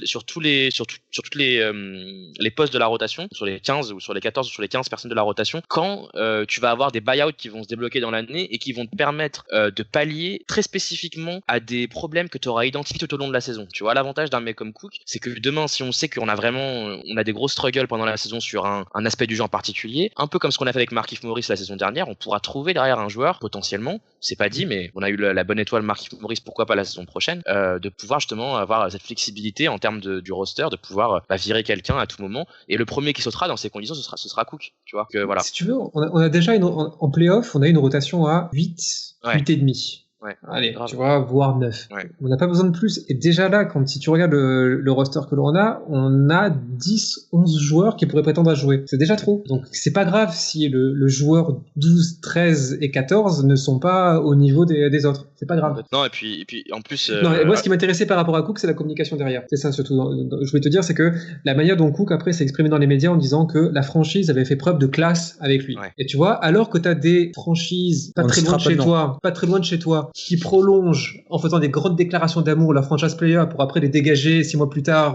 les postes de la rotation, sur les 15 ou sur les 14 ou sur les 15 personnes de la rotation, quand tu vas avoir des buyouts qui vont se débloquer dans l'année et qui vont te permettre de pallier très spécifiquement à des problèmes que tu auras identifiés tout au long de la saison. Tu vois, l'avantage d'un mec comme Cook, c'est que demain, si on sait qu'on a des gros struggles pendant la saison sur un aspect du jeu en particulier, un peu comme ce qu'on a fait avec Markieff Morris la saison dernière, on pourra trouver derrière un joueur, potentiellement, c'est pas dit, mais on a eu la bonne étoile Markieff Morris, pourquoi pas la saison prochaine, de pouvoir justement avoir cette flexibilité en termes du roster, de pouvoir virer quelqu'un à tout moment, et le premier qui sautera dans ces conditions, ce sera Cook, tu vois. Que voilà. Si tu veux, on a déjà en playoff, on a une rotation à 8 et demi. Ouais, allez, grave. Tu vois, voire 9. Ouais. On n'a pas besoin de plus. Et déjà là, si tu regardes le roster que l'on a, on a 10, 11 joueurs qui pourraient prétendre à jouer. C'est déjà trop. Donc c'est pas grave si le joueur 12, 13 et 14 ne sont pas au niveau des autres. C'est pas grave. Non, et puis en plus... Non, et moi, ce qui m'intéressait par rapport à Cook, c'est la communication derrière. C'est ça, surtout. Je voulais te dire, c'est que la manière dont Cook, après, s'est exprimé dans les médias en disant que la franchise avait fait preuve de classe avec lui. Ouais. Et tu vois, alors que t'as des franchises pas très loin de chez toi, qui prolongent en faisant des grandes déclarations d'amour la franchise player pour après les dégager 6 mois plus tard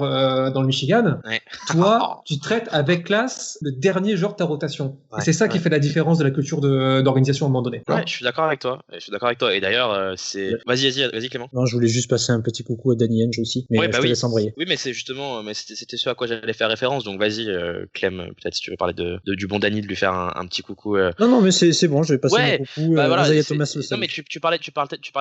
dans le Michigan, toi, tu traites avec classe le dernier joueur de ta rotation. Et c'est ça qui fait la différence de la culture d'organisation à un moment donné. Ouais, je suis d'accord avec toi. Et d'ailleurs, c'est... Vas-y Clément. Non, je voulais juste passer un petit coucou à Danny Henge aussi, mais je te laisse embrayer. Oui, mais c'est justement, c'était ce à quoi j'allais faire référence, donc vas-y, Clem, peut-être si tu veux parler du bon Danny, de lui faire un petit coucou. Non, mais c'est bon, je vais passer un coucou à Isaiah Thomas. Non, mais tu parlais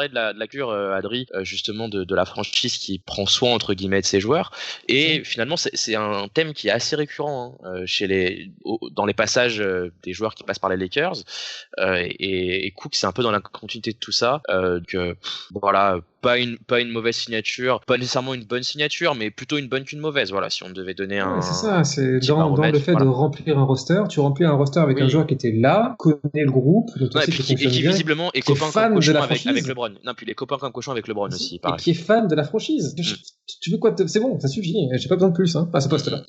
de la cure, Adri, justement de la franchise qui prend soin entre guillemets de ses joueurs, et finalement c'est un thème qui est assez récurrent dans les passages des joueurs qui passent par les Lakers, et Cook c'est un peu dans la continuité de tout ça, voilà. Pas une mauvaise signature, pas nécessairement une bonne signature, mais plutôt une bonne qu'une mauvaise. Voilà, si on devait donner un. C'est ça, c'est dans le fait de remplir un roster. Tu remplis un roster avec un joueur qui était là, connaît le groupe, et qui visiblement est copain comme cochon avec LeBron. Non, puis les copains comme cochon avec LeBron aussi. Pareil. Et qui est fan de la franchise. Tu veux quoi c'est bon, ça suffit. J'ai pas besoin de plus, à ce poste-là.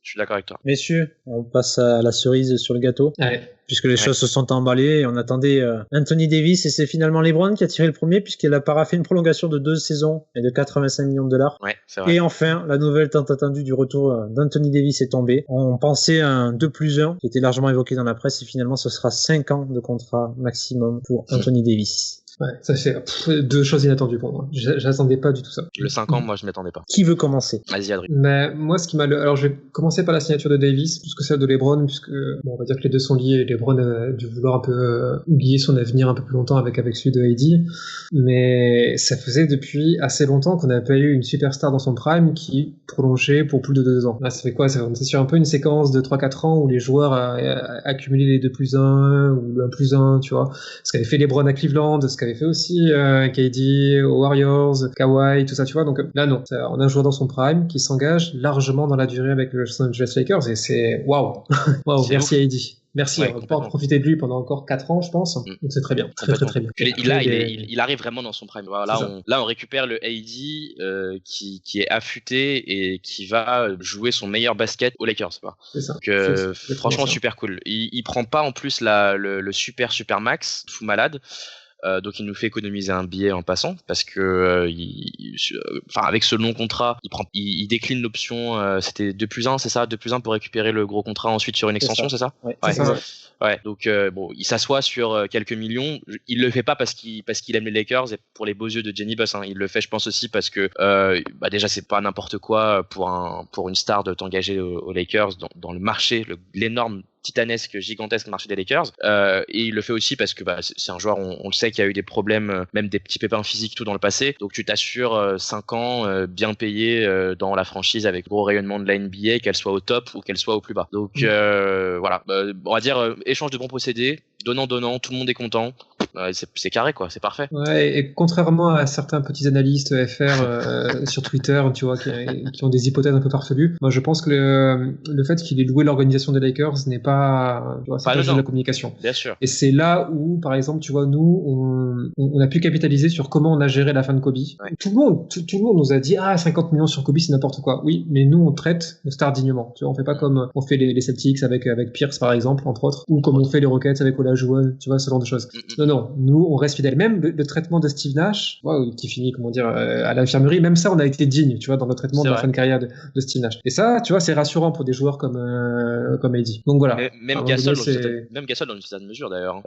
Je suis d'accord avec toi. Messieurs, on passe à la cerise sur le gâteau. Allez. Puisque les choses se sont emballées et on attendait Anthony Davis, et c'est finalement LeBron qui a tiré le premier, puisqu'il a paraphé une prolongation de 2 saisons et de $85 millions. Ouais, c'est vrai. Et enfin, la nouvelle tant attendue du retour d'Anthony Davis est tombée. On pensait à un 2+1 qui était largement évoqué dans la presse, et finalement ce sera 5 ans de contrat maximum pour Anthony Davis. Ouais, ça c'est 2 choses inattendues pour moi. J'attendais pas du tout ça. Le 5 ans, moi je m'attendais pas. Qui veut commencer? Vas-y, Adrien. Mais moi, alors je vais commencer par la signature de Davis, plus que celle de LeBron, puisque on va dire que les deux sont liés. LeBron a dû vouloir un peu oublier son avenir un peu plus longtemps avec celui de AD, mais ça faisait depuis assez longtemps qu'on n'avait pas eu une superstar dans son prime qui prolongeait pour plus de 2 ans. Là, ça fait quoi? C'est sur un peu une séquence de 3-4 ans où les joueurs accumulaient les 2+1 ou le 1+1, tu vois. Ce qu'avait fait LeBron à Cleveland, ce qu'avait fait aussi KD aux Warriors, Kawhi, tout ça, tu vois. Donc là, non. On a un joueur dans son prime qui s'engage largement dans la durée avec les Los Angeles Lakers, et c'est waouh. Waouh, merci AD. Merci, Ouais, on va pouvoir profiter de lui pendant encore 4 ans, je pense. Donc c'est très bien, très bien. Puis il arrive vraiment dans son prime. Voilà, là, on récupère le AD qui est affûté et qui va jouer son meilleur basket aux Lakers. C'est ça. Donc, franchement, super cool. Il prend pas en plus le super max, fou malade. Donc il nous fait économiser un billet en passant parce que avec ce long contrat, il décline l'option. C'était 2+1, c'est ça, 2+1 pour récupérer le gros contrat ensuite sur une extension, c'est ça. Ouais. Ouais, donc il s'assoit sur quelques millions. Il le fait pas parce qu'il aime les Lakers et pour les beaux yeux de Jenny Buss. Il le fait, je pense aussi parce que déjà c'est pas n'importe quoi pour une star de t'engager aux Lakers dans le marché, l'énorme titanesque, gigantesque marché des Lakers. Et il le fait aussi parce que c'est un joueur, on le sait, qui a eu des problèmes, même des petits pépins physiques tout dans le passé. Donc tu t'assures 5 ans bien payé dans la franchise avec gros rayonnement de la NBA, qu'elle soit au top ou qu'elle soit au plus bas. Donc voilà, on va dire échange de bons procédés, donnant, tout le monde est content. C'est carré quoi, c'est parfait. Ouais, et contrairement à certains petits analystes FR sur Twitter, tu vois, qui ont des hypothèses un peu farfelues, moi je pense que le fait qu'il ait loué l'organisation des Lakers n'est pas, tu vois, c'est pas juste de la communication. Bien sûr. Et c'est là où, par exemple, tu vois, nous, on a pu capitaliser sur comment on a géré la fin de Kobe. Ouais. Tout le monde nous a dit 50 millions sur Kobe, c'est n'importe quoi. Oui, mais nous on traite nos stars dignement. Tu vois, on fait pas comme on fait les Celtics avec Pierce par exemple, entre autres, ou comme on fait les Rockets avec Olajuwon, tu vois, ce genre de choses. Non, nous on reste fidèles. Même le traitement de Steve Nash, qui finit, comment dire, à l'infirmerie, même ça on a été digne, tu vois, dans le traitement de la fin de carrière de Steve Nash. Et ça, tu vois, c'est rassurant pour des joueurs comme AD. Donc voilà. Même Gasol dans une certaine mesure d'ailleurs.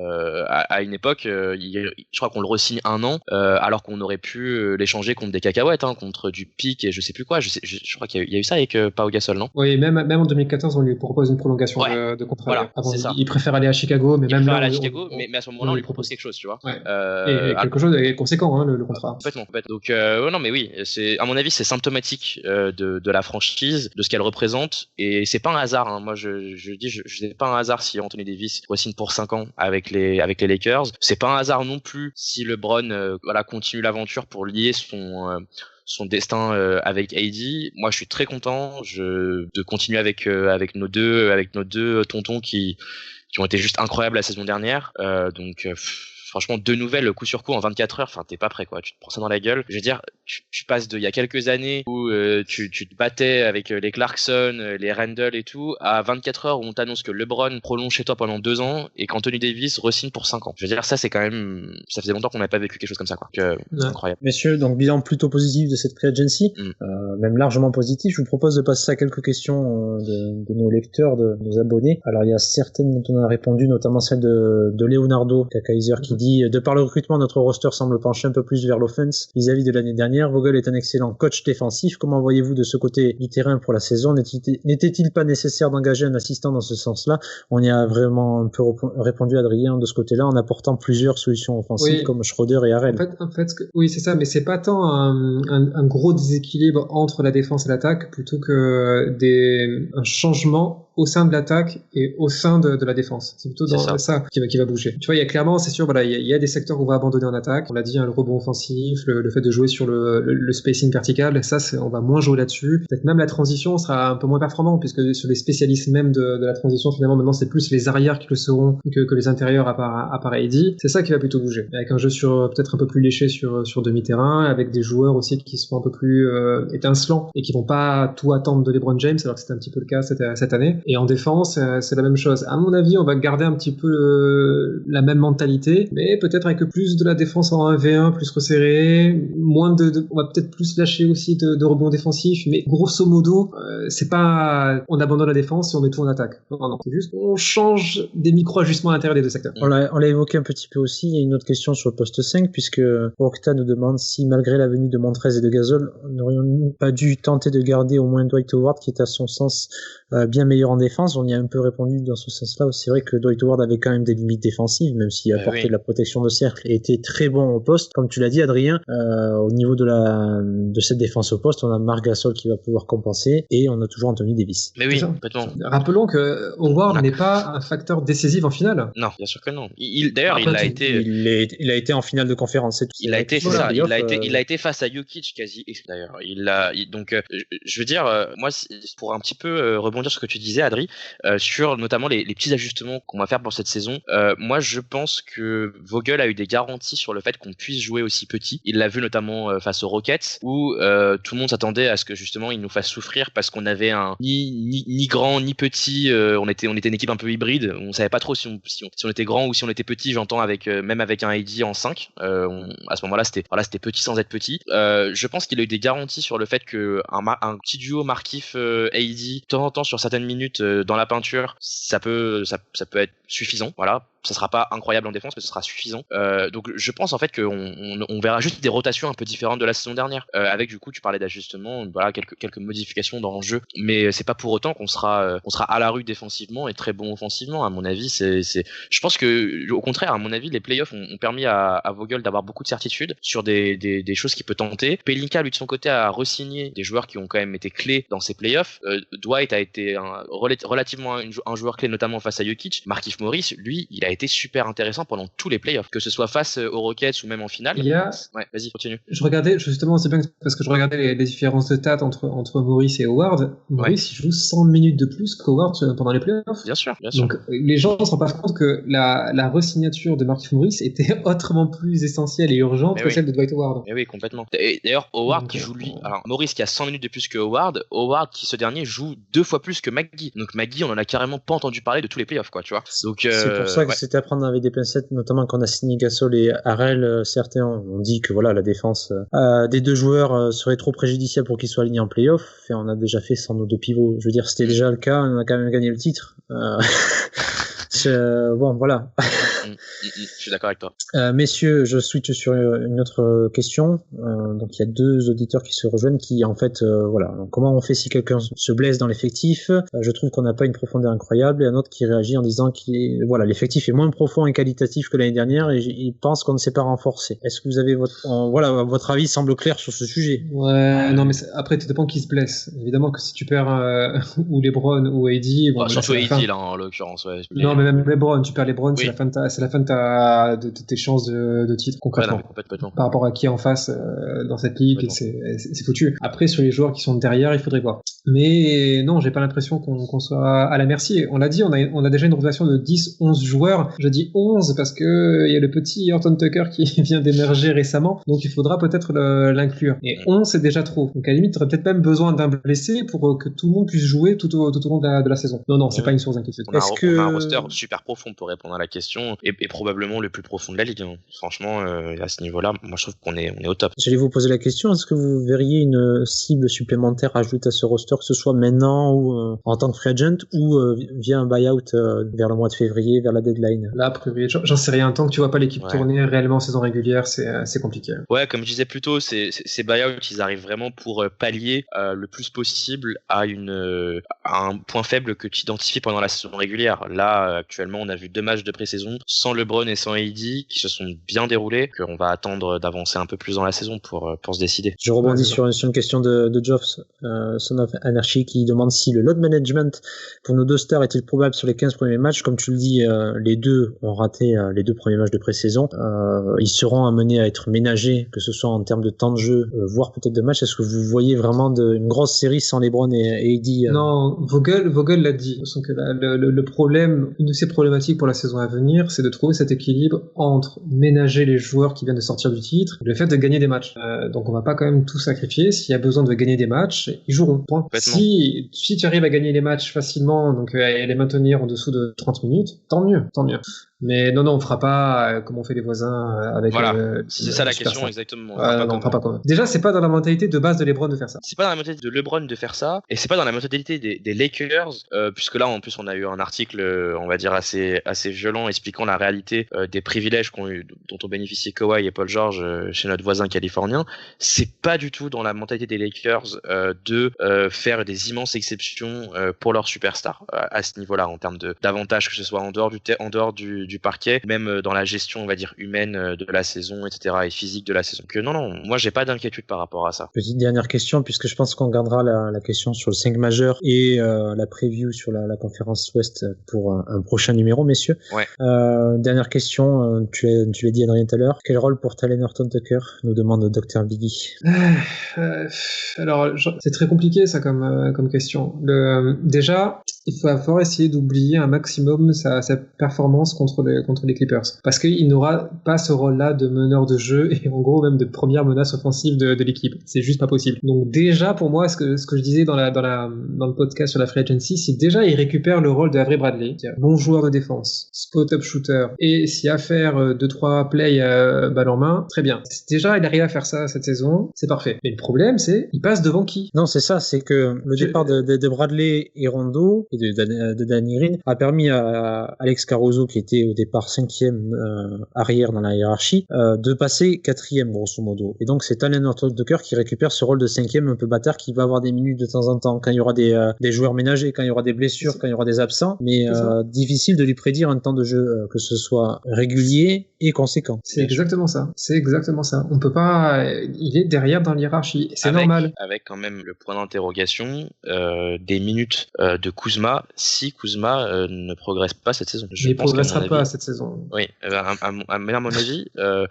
À une époque, je crois qu'on le re-signe 1 an, alors qu'on aurait pu l'échanger contre des cacahuètes, contre du pic et je sais plus quoi. Je crois qu'il y a eu ça avec Pau Gasol, non? Oui, même en 2014, on lui propose une prolongation de contrat. Voilà, avant, c'est ça. Il préfère aller à Chicago, mais même là, mais à ce moment-là, on lui propose quelque chose, tu vois. Ouais. Et quelque chose de conséquent, le contrat. Complètement. Donc non, mais oui, à mon avis, c'est symptomatique de la franchise, de ce qu'elle représente, et c'est pas un hasard. Moi, je dis, c'est pas un hasard si Anthony Davis re-signe pour 5 ans avec les Lakers. C'est pas un hasard non plus si LeBron continue l'aventure pour lier son destin avec AD. Moi, je suis très content de continuer avec nos deux tontons qui ont été juste incroyables la saison dernière. Donc franchement, 2 nouvelles coup sur coup en 24 heures, t'es pas prêt quoi, tu te prends ça dans la gueule. Je veux dire, tu passes il y a quelques années où tu te battais avec les Clarkson, les Randall et tout, à 24 heures où on t'annonce que LeBron prolonge chez toi pendant 2 ans et qu'Anthony Davis re-signe pour 5 ans. Je veux dire, ça c'est quand même, ça faisait longtemps qu'on n'avait pas vécu quelque chose comme ça quoi. Incroyable. Messieurs, donc bilan plutôt positif de cette free agency, même largement positif. Je vous propose de passer à quelques questions de nos lecteurs, de nos abonnés. Alors il y a certaines dont on a répondu, notamment celle de Leonardo Kaiser qui dit de par le recrutement, notre roster semble pencher un peu plus vers l'offense vis-à-vis de l'année dernière. Vogel est un excellent coach défensif. Comment voyez-vous de ce côté du terrain pour la saison? N'était-il pas nécessaire d'engager un assistant dans ce sens-là? On y a vraiment un peu répondu, Adrien, de ce côté-là, en apportant plusieurs solutions offensives comme Schroeder et Harrell. En fait, oui, c'est ça, mais c'est pas tant un gros déséquilibre entre la défense et l'attaque, plutôt que un changement au sein de l'attaque et au sein de la défense. C'est plutôt dans ça qui va bouger. Tu vois, il y a clairement, c'est sûr, voilà, il y a des secteurs qu'on va abandonner en attaque. On l'a dit, le rebond offensif, le fait de jouer sur le spacing vertical, ça, on va moins jouer là-dessus. Peut-être même la transition sera un peu moins performant, puisque sur les spécialistes même de la transition, finalement, maintenant, c'est plus les arrières qui le seront que les intérieurs à part AD. C'est ça qui va plutôt bouger. Avec un jeu peut-être un peu plus léché sur demi-terrain, avec des joueurs aussi qui seront un peu plus étincelants et qui vont pas tout attendre de LeBron James, alors que c'était un petit peu le cas cette année. Et en défense, c'est la même chose. À mon avis, on va garder un petit peu la même mentalité, mais peut-être avec plus de la défense en 1v1, plus resserré, on va peut-être plus lâcher aussi de rebonds défensifs, mais grosso modo, c'est pas on abandonne la défense et on met tout en attaque. Non, c'est juste on change des micro-ajustements à l'intérieur des deux secteurs. On l'a évoqué un petit peu aussi, il y a une autre question sur le poste 5, puisque Octa nous demande si malgré la venue de Montrez et de Gasol, n'aurions-nous pas dû tenter de garder au moins Dwight Howard, qui est à son sens bien meilleur en défense. On y a un peu répondu dans ce sens-là. C'est vrai que Dwight Howard avait quand même des limites défensives, même s'il apportait de la protection de cercle et était très bon au poste. Comme tu l'as dit, Adrien, au niveau de cette défense au poste, on a Marc Gasol qui va pouvoir compenser et on a toujours Anthony Davis. Mais oui, complètement. Rappelons que Howard n'est pas un facteur décisif en finale. Non, bien sûr que non. D'ailleurs, il a été en finale de conférence. Il a été, c'est ça. Il a été face à Jokic quasi. D'ailleurs, donc, je veux dire, moi, pour un petit peu rebondir sur ce que tu disais, Adri, sur notamment les petits ajustements qu'on va faire pour cette saison. Moi, je pense que Vogel a eu des garanties sur le fait qu'on puisse jouer aussi petit. Il l'a vu notamment face aux Rockets, où tout le monde s'attendait à ce que justement il nous fasse souffrir parce qu'on avait un ni grand ni petit. On était une équipe un peu hybride. On savait pas trop si on était grand ou si on était petit. J'entends même avec un AD en 5. À ce moment-là, c'était petit sans être petit. Je pense qu'il a eu des garanties sur le fait que un petit duo Markieff AD de temps en temps sur certaines minutes dans la peinture, ça peut être suffisant. Voilà. Ça sera pas incroyable en défense, mais ce sera suffisant. Donc je pense en fait qu'on verra juste des rotations un peu différentes de la saison dernière. Avec du coup, tu parlais d'ajustement, voilà, quelques modifications dans le jeu, mais c'est pas pour autant qu'on sera à la rue défensivement et très bon offensivement. À mon avis, je pense que au contraire, à mon avis, les playoffs ont permis à Vogel d'avoir beaucoup de certitude sur des choses qu'il peut tenter. Pelinka, lui de son côté, a re-signé des joueurs qui ont quand même été clés dans ces playoffs. Dwight a été relativement un joueur clé, notamment face à Jokic. Markieff Morris, lui, il a été super intéressant pendant tous les playoffs, que ce soit face aux Rockets ou même en finale. Ouais, vas-y, continue. Je regardais, justement, c'est bien parce que je regardais les différences de stats entre Morris et Howard. Morris, il joue 100 minutes de plus qu'Howard pendant les playoffs. Bien sûr. Donc, les gens ne se rendent pas compte que la re-signature de Markieff Morris était autrement plus essentielle et urgente que celle de Dwight Howard. Mais oui, complètement. Et d'ailleurs, Howard qui joue lui, alors Morris qui a 100 minutes de plus que Howard qui ce dernier joue 2 fois plus que McGee. Donc McGee, on en a carrément pas entendu parler de tous les playoffs, quoi, tu vois. Donc c'est pour ça que c'était à prendre avec des pincettes, notamment quand on a signé Gasol et Harrell. Certains ont dit que voilà, la défense des deux joueurs serait trop préjudiciable pour qu'ils soient alignés en playoff. Et on a déjà fait sans nos deux pivots. Je veux dire, c'était déjà le cas. On a quand même gagné le titre. Bon, voilà. Je suis d'accord avec toi. Messieurs, je switch sur une autre question. Donc il y a 2 auditeurs qui se rejoignent qui en fait voilà, donc, comment on fait si quelqu'un se blesse dans l'effectif? Je trouve qu'on n'a pas une profondeur incroyable, et un autre qui réagit en disant voilà, l'effectif est moins profond et qualitatif que l'année dernière et il pense qu'on ne s'est pas renforcé. Est-ce que vous avez votre avis semble clair sur ce sujet? Ouais, non mais après tout dépend qui se blesse. Évidemment que si tu perds ou LeBron ou AD, bon, surtout AD là en l'occurrence, ouais. Non mais même LeBron, tu perds LeBron, oui. C'est la fin de tes chances de titre concrètement. Complètement. Par rapport à qui est en face dans cette ligue, c'est foutu. Après sur les joueurs qui sont derrière, il faudrait voir. Mais non, j'ai pas l'impression qu'on soit à la merci. On l'a dit, on a déjà une rotation de 10-11 joueurs. Je dis 11 parce que il y a le petit Horton Tucker qui vient d'émerger récemment, donc il faudra peut-être l'inclure. Et 11 c'est déjà trop. Donc à la limite, tu aurais peut-être même besoin d'un blessé pour que tout le monde puisse jouer tout au long de la saison. Non, c'est pas une source d'inquiétude. On a un roster super profond pour répondre à la question et probablement le plus profond de la ligue. Franchement, à ce niveau-là, moi je trouve qu'on est au top. J'allais vous poser la question, est-ce que vous verriez une cible supplémentaire ajoutée à ce roster, que ce soit maintenant ou en tant que free agent ou via un buyout vers le mois de février, vers la deadline? Là, a priori, j'en sais rien. Tant que tu vois pas l'équipe tourner réellement en saison régulière, c'est compliqué. Ouais, comme je disais plus tôt, ces buyouts, ils arrivent vraiment pour pallier le plus possible à un point faible que tu identifies pendant la saison régulière. Là, actuellement, on a vu 2 matchs de pré-saison sans LeBron et sans AD qui se sont bien déroulés, qu'on va attendre d'avancer un peu plus dans la saison pour se décider. Je rebondis sur une question de Geoff Son of Anarchy qui demande si le load management pour nos 2 stars est-il probable sur les 15 premiers matchs. Comme tu le dis, les 2 ont raté les 2 premiers matchs de pré-saison. Ils seront amenés à être ménagés, que ce soit en termes de temps de jeu, voire peut-être de match. Est-ce que vous voyez vraiment une grosse série sans LeBron et AD? Non, Vogel l'a dit. Que le problème, une de ses problématiques pour la saison à venir, c'est de trouver cet équilibre entre ménager les joueurs qui viennent de sortir du titre et le fait de gagner des matchs. Donc on va pas quand même tout sacrifier. S'il y a besoin de gagner des matchs, ils joueront. Point. Si tu arrives à gagner les matchs facilement, donc et les maintenir en dessous de 30 minutes, tant mieux. Mais non, on fera pas comme on fait les voisins avec. Voilà, c'est ça la question exactement. On fera pas comme. Déjà, c'est pas dans la mentalité de base de LeBron de faire ça. C'est pas dans la mentalité de LeBron de faire ça, et c'est pas dans la mentalité des Lakers, puisque là en plus on a eu un article, on va dire assez violent, expliquant la réalité des privilèges dont ont bénéficié Kawhi et Paul George chez notre voisin californien. C'est pas du tout dans la mentalité des Lakers de faire des immenses exceptions pour leurs superstars à ce niveau-là en termes d'avantages, que ce soit en dehors du parquet, même dans la gestion, on va dire, humaine de la saison, etc., et physique de la saison. Donc non, moi j'ai pas d'inquiétude par rapport à ça. Petite dernière question, puisque je pense qu'on gardera la question sur le 5 majeur et la preview sur la conférence Ouest pour un prochain numéro, messieurs. Ouais. Dernière question, tu l'as dit Adrien tout à l'heure. Quel rôle pour Talen Horton-Tucker, nous demande Dr Biggie. Alors, c'est très compliqué ça comme question. Déjà, il va falloir essayer d'oublier un maximum sa performance contre les Clippers, parce qu'il n'aura pas ce rôle-là de meneur de jeu et en gros même de première menace offensive de l'équipe. C'est juste pas possible. Donc déjà pour moi, ce que je disais dans le podcast sur la free agency, si déjà il récupère le rôle de Avery Bradley, bon joueur de défense, spot-up shooter, et s'il y a à faire 2-3 plays balle en main, très bien. Si déjà il arrive à faire ça cette saison, c'est parfait. Mais le problème c'est, il passe devant qui? Non, c'est ça, c'est que le départ de Bradley et Rondo et de Danny Green a permis à Alex Caruso, qui était au départ 5e arrière dans la hiérarchie, de passer 4e grosso modo. Et donc c'est Talen Horton-Tucker qui récupère ce rôle de 5e un peu bâtard, qui va avoir des minutes de temps en temps quand il y aura des joueurs ménagés, quand il y aura des blessures, quand il y aura des absents, mais difficile de lui prédire un temps de jeu que ce soit régulier et conséquent. C'est exactement ça. On peut pas, il est derrière dans l'hiérarchie. C'est normal. Avec quand même le point d'interrogation des minutes de Kuzma, si Kuzma ne progresse pas cette saison. Il ne progressera pas cette saison. Oui, à mon avis,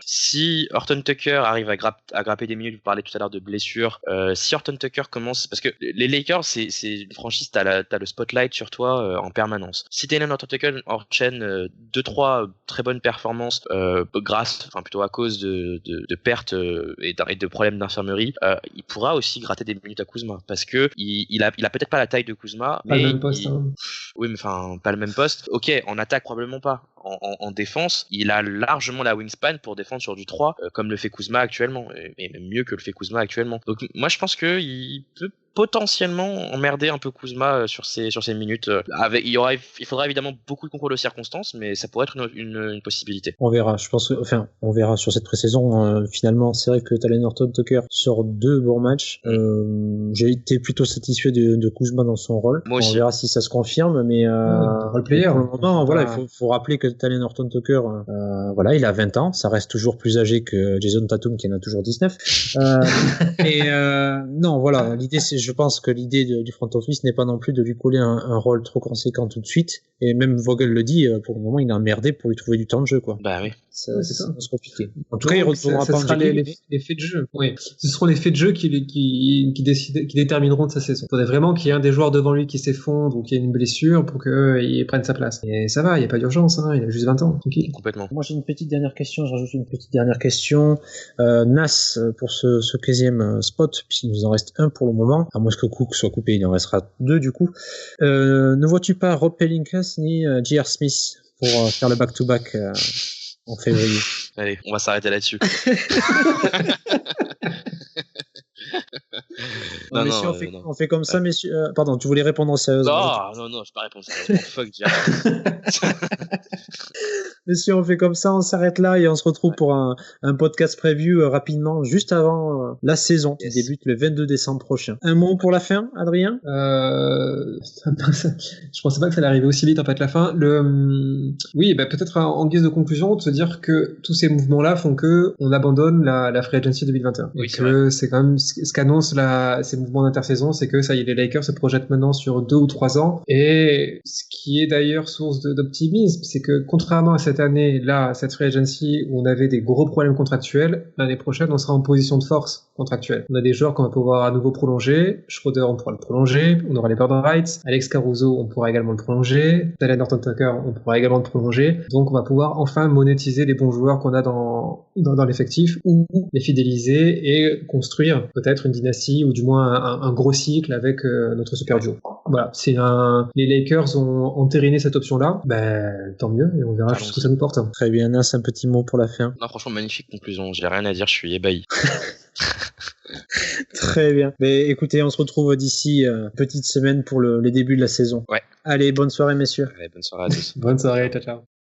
si Horton-Tucker arrive à grapper des minutes, vous parlez tout à l'heure de blessures, si Horton-Tucker commence, parce que les Lakers, c'est une franchise, t'as le spotlight sur toi en permanence. Si Talen Horton-Tucker enchaîne 2-3 très bonnes performances plutôt à cause de pertes et de problèmes d'infirmerie, il pourra aussi gratter des minutes à Kuzma, parce que il a peut-être pas la taille de Kuzma, mais le même poste. Oui, mais enfin pas le même poste. Ok, en attaque probablement pas. En défense, il a largement la wingspan pour défendre sur du 3, comme le fait Kuzma actuellement, et même mieux que le fait Kuzma actuellement. Donc moi je pense que il peut potentiellement emmerder un peu Kuzma sur ses minutes. Il faudra évidemment beaucoup de concours de circonstances, mais ça pourrait être une possibilité. On verra, je pense, on verra sur cette pré-saison. Finalement, c'est vrai que Talen Horton-Tucker sort 2 bons matchs. J'ai été plutôt satisfait de Kuzma dans son rôle. Moi aussi. On verra si ça se confirme, mais role player. Pour le moment, voilà, il faut rappeler que Talen Horton-Tucker, il a 20 ans, ça reste toujours plus âgé que Jason Tatum qui en a toujours 19. Non, voilà, je pense que l'idée du front office n'est pas non plus de lui coller un rôle trop conséquent tout de suite. Et même Vogel le dit, pour le moment, il a emmerdé pour lui trouver du temps de jeu, quoi. Bah oui. C'est compliqué. En tout cas, il retournera pas en G-League. Les faits de jeu. Oui. Ce seront les faits de jeu qui détermineront de sa saison. Il faudrait vraiment qu'il y ait un des joueurs devant lui qui s'effondre ou qu'il y ait une blessure pour qu'il prenne sa place. Et ça va, il n'y a pas d'urgence, il a juste 20 ans. Tranquille. Complètement. Moi, j'ai une petite dernière question. Je rajoute une petite dernière question. Nas, pour ce 15e spot, puisqu'il nous en reste un pour le moment. À moins que Cook soit coupé, il en restera 2 du coup. Ne vois-tu pas Rob Pelinka ni J.R. Smith pour faire le back-to-back en février? Allez, on va s'arrêter là-dessus. Non, messieurs, on fait comme ça, messieurs. Pardon, tu voulais répondre sérieusement? Non, je peux pas répondre sérieusement. Fuck, J.R. Messieurs, on fait comme ça, on s'arrête là et on se retrouve pour un podcast preview rapidement, juste avant la saison qui débute le 22 décembre prochain. Un mot pour la fin, Adrien? Je pensais pas que ça allait arriver aussi vite en fait la fin. Oui, peut-être en guise de conclusion, de se dire que tous ces mouvements-là font que on abandonne la free agency 2021. Oui, et que c'est quand même ce qu'annonce ces mouvements d'intersaison, c'est que ça y est, les Lakers se projettent maintenant sur 2 ou 3 ans. Et ce qui est d'ailleurs source d'optimisme, c'est que contrairement à cette année, là, cette free agency où on avait des gros problèmes contractuels, l'année prochaine, on sera en position de force contractuelle. On a des joueurs qu'on va pouvoir à nouveau prolonger. Schroeder, on pourra le prolonger. On aura les bird rights. Alex Caruso, on pourra également le prolonger. Talen Horton-Tucker, on pourra également le prolonger. Donc, on va pouvoir enfin monétiser les bons joueurs qu'on a dans l'effectif ou les fidéliser et construire peut-être une dynastie ou du moins un gros cycle avec notre super duo. Voilà, les Lakers ont entériné cette option-là. Tant mieux et on verra jusqu'où ça nous porte. Très bien, Nas, un petit mot pour la fin. Non, franchement, magnifique conclusion. J'ai rien à dire, je suis ébahi. Très bien. Mais écoutez, on se retrouve d'ici petite semaine pour les débuts de la saison. Ouais. Allez, bonne soirée, messieurs. Allez, bonne soirée à tous. Bonne soirée, ciao, ciao.